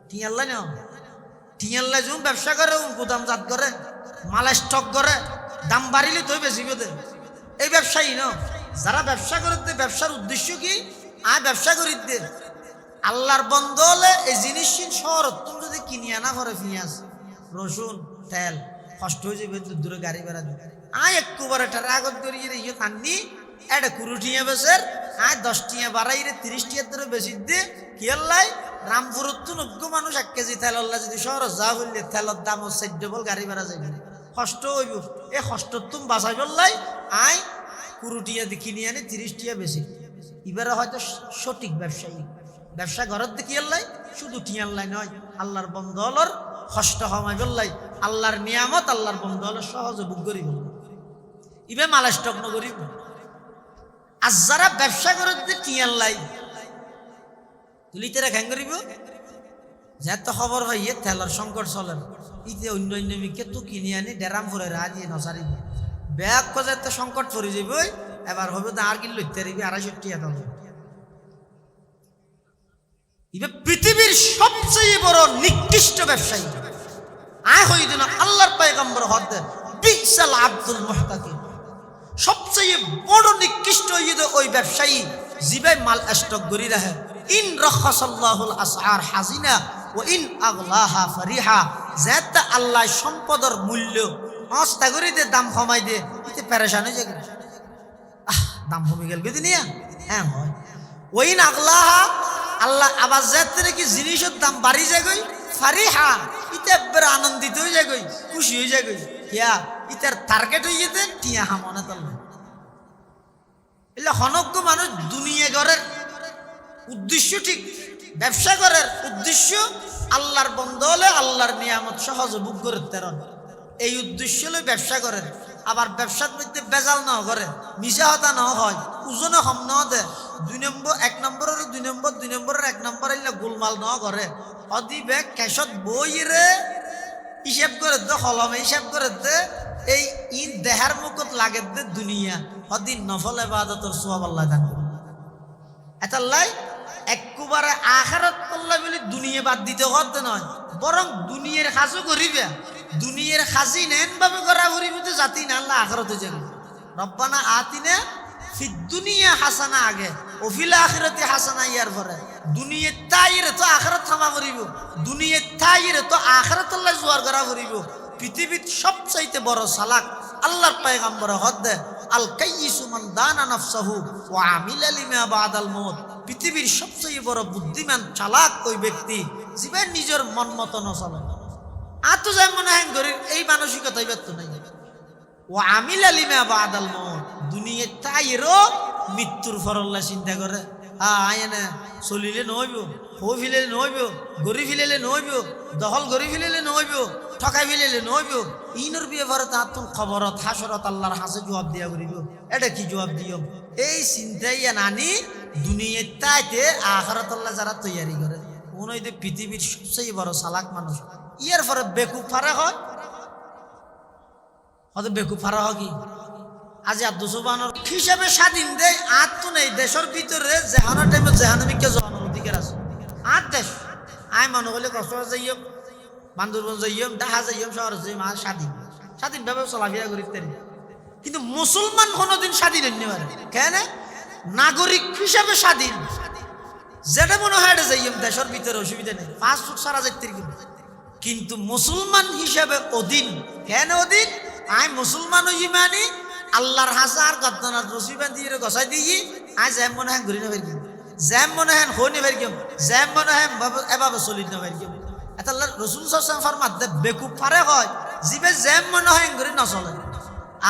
টিয়াল্লা না টিয়াল্লা যখন ব্যবসা করে গুদামজাত করে মাল স্টক করে দাম বাড়িলে তো বেশি বেদে এই ব্যবসায়ী না যারা ব্যবসা করে ব্যবসার উদ্দেশ্য কি আয় ব্যবসা করি দে আল্লাহর বন্ধ হলে এই জিনিস শহর তুমি যদি কিনি আনা করে পেঁয়াজ রসুন তেল কষ্ট হয়ে যাবে দূরে গাড়ি বেড়া দিবে আয় একবার এটা আগত করিয়ে ইয়ে খাননি এটা 20 টিয়া বেচের আয় 10 টিয়া বাড়াই রে 30 টিয়ার ধরে বেশি দিয়ে কি আল্লাহ রামপুরত তো 90 মানুষ 1 কেজি তেল আল্লাহ যদি শহর যা হইলে তেলের দাম 4 বল গাড়ি বেড়া যাবে কষ্ট হইব এই কষ্ট তুমি বাঁচাই বললাই আয় 20 টিয়া কিনে আনি 30 টিয়া বেশি এবারে হয়তো সঠিক ব্যবসায়ী ব্যবসা ঘরের দেখি আল্লাহ শুধু টিয়াল্লাই নয় আল্লাহর বন্ধ হলর কষ্ট হমাই বললাই আল্লাহর নিয়ামত আল্লাহর বন্ধ হলো সহজে বুক করি বল ইবে মালা স্টক নগরী আর যারা ব্যবসা করে টিয়াল্লাই তুলিতেরা ঘ্যাং করিব যেত খবর হইয়ে তেলের সংকট চলে ইতে অন্য অন্য মিকে তো কিনে আনি ডেরাম ভরে রাজি নসারিব ব্যাগ কজে তো সংকট পড়ে যাব এবার হবে তো আর কি লইতে পারিবি 250 টাকা দাম ইবে পৃথিবীর সবচেয়ে বড় নিকৃষ্ট ব্যবসায়ী আয় হইদ না আল্লাহর পয়গম্বর হদ বিসাল আব্দুল মুহতাকিম সবচেয়ে বড় নিকৃষ্ট হইদ ওই ব্যবসায়ী জিবে মাল স্টক করি রাখে ইন রাখাসাল্লাহুল আসআর হাজিনা ওয়া ইন আগলাহা ফরিহা যাত আল্লাহ সম্পদের মূল্য আস্তা করে দে দাম কমাই দে এতে পেরেশান হয়ে যায় দাম কমে গেল কি নিয়া হ্যাঁ হয় ওয়া ইন আগলাহা আল্লাহ আবার যাত্রে কি জিনিসের দাম বাড়ি যায় গই ফারিহা ইতে বড় আনন্দিত হয়ে যায় গই খুশি হয়ে যায় গই কিয়া ইতার টার্গেট হয়ে যেতে টিয়া হামনে তল এলে হনজ্ঞ মানুষ দুনিয়া ঘরের উদ্দেশ্য ঠিক ব্যবসা করার উদ্দেশ্য আল্লাহর বন্ধ হলে আল্লাহর নিয়ামত সহজে বুক করে তেরন এই উদ্দেশ্য হলে ব্যবসা করেন আবার ব্যবসার মধ্যে বেজাল না করে মিশা হতা না হয় ওজনে কম না দে 2 নম্বর 1 নম্বরের 2 নম্বর 2 নম্বরের 1 নম্বর এলে গোলমাল না করে অদি ব্যাগ ক্যাশত বই রে হিসাব করে দে, কলমে হিসাব করে দে, এই ঈদ দেহার মুখত লাগে দে দুনিয়া হদিন নফল ইবাদতর সওয়াব আল্লাহ দান করে। এতাল্লাই একবারে আখিরাত করলে বলে দুনিয়া বাদ দিতে হতে নয়, বরং দুনিয়ার কাজও করিবে, দুনিয়ার কাজই নেন ভাবে করা করিবে তো জাতি না আল্লাহ আখিরাতে যাবে। রব্বানা আতিনা ফিদ দুনিয়া হাসানা আগে ও ফিল আখিরাতি হাসানা ইয়ার পরে দুনিয়া তাইরে তো আখিরাত থামা করিব, দুনিয়া তাইরে তো আখিরাত আল্লাহ জোয়ার করা করিব। পৃথিবীর সবচাইতে বড় সালাক আল্লাহর পয়গম্বর হদ্দে আল কাইয়িসু মান দানা নাফসাহু ওয়া আমিলা লিমা বাদাল মউত। পৃথিবীর সবচেয়ে বড় বুদ্ধিমান চালাক ওই ব্যক্তি যে নিজের মন মতো নচলে। আর তো যেমন হ্যাং করি এই মানসিকতাই ব্যর্থ নাই। ও আমিলা লিমা বাদাল মউত, দুনিয়া তাইরও মৃত্যুর ফরল্লা চিন্তা করে। আয়না চলিলে নহইব, হো ফিলেলে নহইব, গড়ি ফিলেলে নহইব, দখল গড়ি ফিলেলে নহইব, ঠকাই ফেলেলে নহইব। ইনর বিয়েবারে তার তো খবরত হাসরত আল্লাহর হাসে জবাব দিয়া করিব। এটা কি জবাব দিও? এই চিন্তাই নানি দুনিয়ার তাইতে আখিরাত আল্লাহ যারা তৈয়ারি করে উনি যে পৃথিবীর সবচেয়ে বড় চালাক মানুষ। ইয়ার পরে বেকুব ফারা হয়, হয়তো বেকুব ফারা হয় কি আজ আব্দুসুবানোর হিসাবে স্বাধীন দেয় আর তো নেই দেশের ভিতরে যেহানোর টাইমে যেহানমিকে জনের অধিকার আছে। আর দেশ আয় মনে হলে কষ্ট যাইও, বান্দরবন যাইম, ডাহা যাইম, শহর যাইম, আর স্বাধীন স্বাধীনভাবে চলাফেরা করি। কিন্তু মুসলমান কোনোদিন স্বাধীন হইতে পারে কেন? নাগরিক হিসাবে স্বাধীন, যেটা মনে হয় এটা যাইম, দেশের ভিতরে অসুবিধা নেই, 5 ফুট সারা যাইতে। কিন্তু মুসলমান হিসাবে অধীন। কেন অধীন? আয় মুসলমান হই মানি আল্লাহর হাজার গদ্দনার রসিবান দিয়ে গসাই দিই। আয় জ্যাম মনে হয় ঘুরি না পারি, জ্যাম মনে হয় হনি পারি, জ্যাম মনে হয় এভাবে চলি না পারি। এটা রসুল সাল্লাল্লাহু ফরমাত বেকুব পারে হয় জিবে জ্যাম মনে হয় ঘুরি নচলে।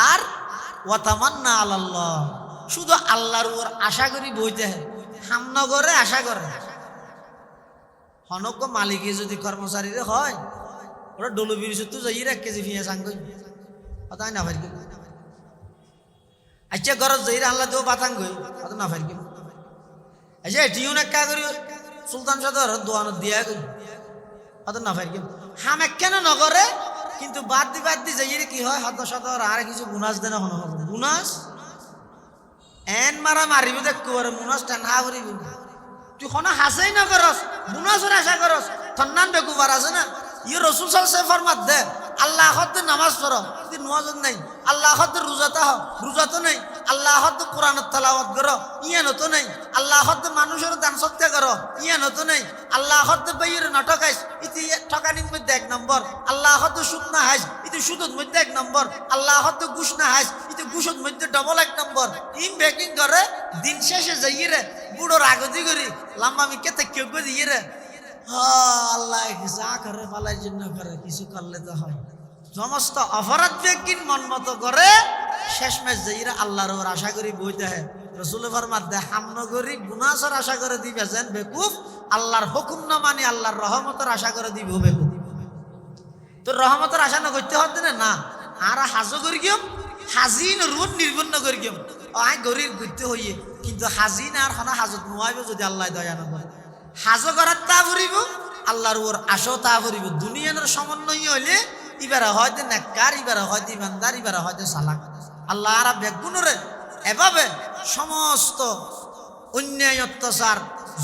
আর ওয়াতামান্না আলাল্লাহ, শুধু আল্লাহর উপর আশা করি বইতে হয়, হামনগরে আশা করে। হনক মালিকে যদি কর্মচারীরে হয় ওরা ডলু বিরিশত যাই 1 কেজি পেঁয়াজ আঙ্গ তাই না পারি। আচ্ছা ঘরত যাই আল্লাহ দেও বাতাং গই অত না পারি। আচ্ছা এটিও না কা করি সুলতান সদর দোয়ানত দিয়া গই অত না পারি। হাম এক কেন নগরে কিন্তু বাদ দি যাই কি হয় হত সদর আর কিছু বুনাস দেন হন বুনাস এন মারা মারিব দেখতে পারে মুনাস টেনহা করিবি। তুই কোনো হাসেই না করস, বুনাসের আশা করস, থন্নান বেকুবার আছে না। ইয়ে রসুল সাল্লাল্লাহু ফরমাত দে আল্লাহ হদ্দে নামাজ পড়ো, তুই নামাজ নাই। আল্লাহ হদ্দে রোজাতা হ, রোজা তো নেই। আল্লাহ হদ্দে কোরআন তেলাওয়াত করো, ইয়ানো তো নেই। আল্লাহ হদ্দে মানুষের দান সত্যা করো, ইয়ানো তো নেই। আল্লাহ হদ্দে বাইয়ের নটকাইস, ইতি ঠকানির মধ্যে 1 নম্বর। আল্লাহ হদ্দে সুদ না হাইস, ইতি সুদের মধ্যে 1 নম্বর। আল্লাহ হদ্দে ঘুষ না হাইস, ইতি ঘুষের মধ্যে ডবল 1 নম্বর। ইম বেকিং করে দিন শেষে যাই রে বুড়োর আগতি করি লাম্বা মিকে কেউ করে দিয়ে রে আল্লাহ যা করে পালাই জন্য করে, কিছু করলে তো হয়। সমস্ত অপরাধ ব্যক্তির মন মতো করে শেষমেশ যাইরা আল্লাহর ওর আশা করি বইতে হয়। রসুল ফরমাত দে হামন করি গুনাসের আশা করে দিবে যেন বেকুফ, আল্লাহর হুকুম না মানি আল্লাহর রহমতের আশা করে দিব বেকুফ। তোর রহমতের আশা না করতে হতে না আর হাজো করি গিয়ম হাজিন রুন নির্বন্ন করি গিয়ম আয় গরিব ঘুরতে হইয়ে। কিন্তু হাজিন আর খানা হাজত নোয়াইব যদি আল্লাহ দয়া না করে। হাজো করার তা ভরিব আল্লাহর ওর আশাও তা ভরিব। দুনিয়ার সমন্বয় হইলে ইবারা হয়তো নেককার, ইবারা হয়তো ইমানদার, ইবারা হয়তো সালাক। আল্লাহ আর বেগুনরে এভাবে সমস্ত অন্যায় অত্যাচার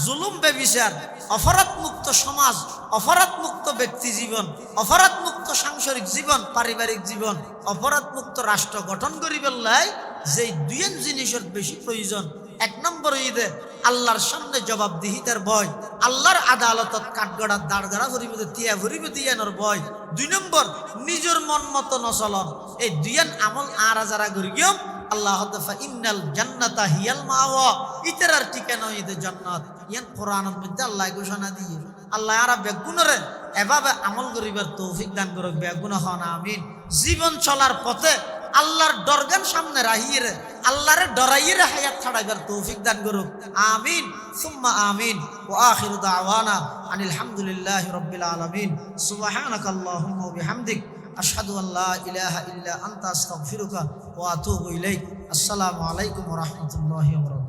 জুলুম বেবিচার অপরাধ মুক্ত সমাজ, অপরাধ মুক্ত ব্যক্তি জীবন, অপরাধ মুক্ত সাংসারিক জীবন, পারিবারিক জীবন, অপরাধ মুক্ত রাষ্ট্র গঠন করিবার লাই যে 2 জিনিসের বেশি প্রয়োজন। 1 নম্বর ঈদে আল্লাহর সামনে জবাবদিহিতার ভয়, আল্লাহর আদালতত কাঠগড়ার দাঁড়গাড়া ভরিব তিয়া ভরিব দিয়ানোর ভয়। 2 নম্বর নিজের মন মতো নচলন। এই 2 আমল আর যারা করি গিয়ম আল্লাহ তাআলা ইন্নাল জান্নাতা হিয়াল মাওয়া, ইতরার ঠিকানা ঈদে জান্নাত। ইয়ান কোরআনের মধ্যে আল্লাহ ঘোষণা দিয়ে আল্লাহ আর বেগুনরে এভাবে আমল করিবার তৌফিক দান করুক। বেগুন হন আমিন। জীবন চলার পথে আল্লাহর দরগান সামনে রাহিয়ে আল্লাহরে ডরাইয়ে হায়াত ছাড়াইবার তৌফিক দান করুক। আমিন সুম্মা আমিন। ওয়া আখিরু দাওয়ানা আনিল হামদুলিল্লাহি রাব্বিল আলামিন। সুবহানাকাল্লাহুম্মা ওয়া বিহামদিক আশহাদু আল লা ইলাহা ইল্লা আনতা আস্তাগফিরুকা ওয়া আতুবু ইলাইক। আসসালামু আলাইকুম ওয়া রাহমাতুল্লাহি ওয়া বারাকাতুহু।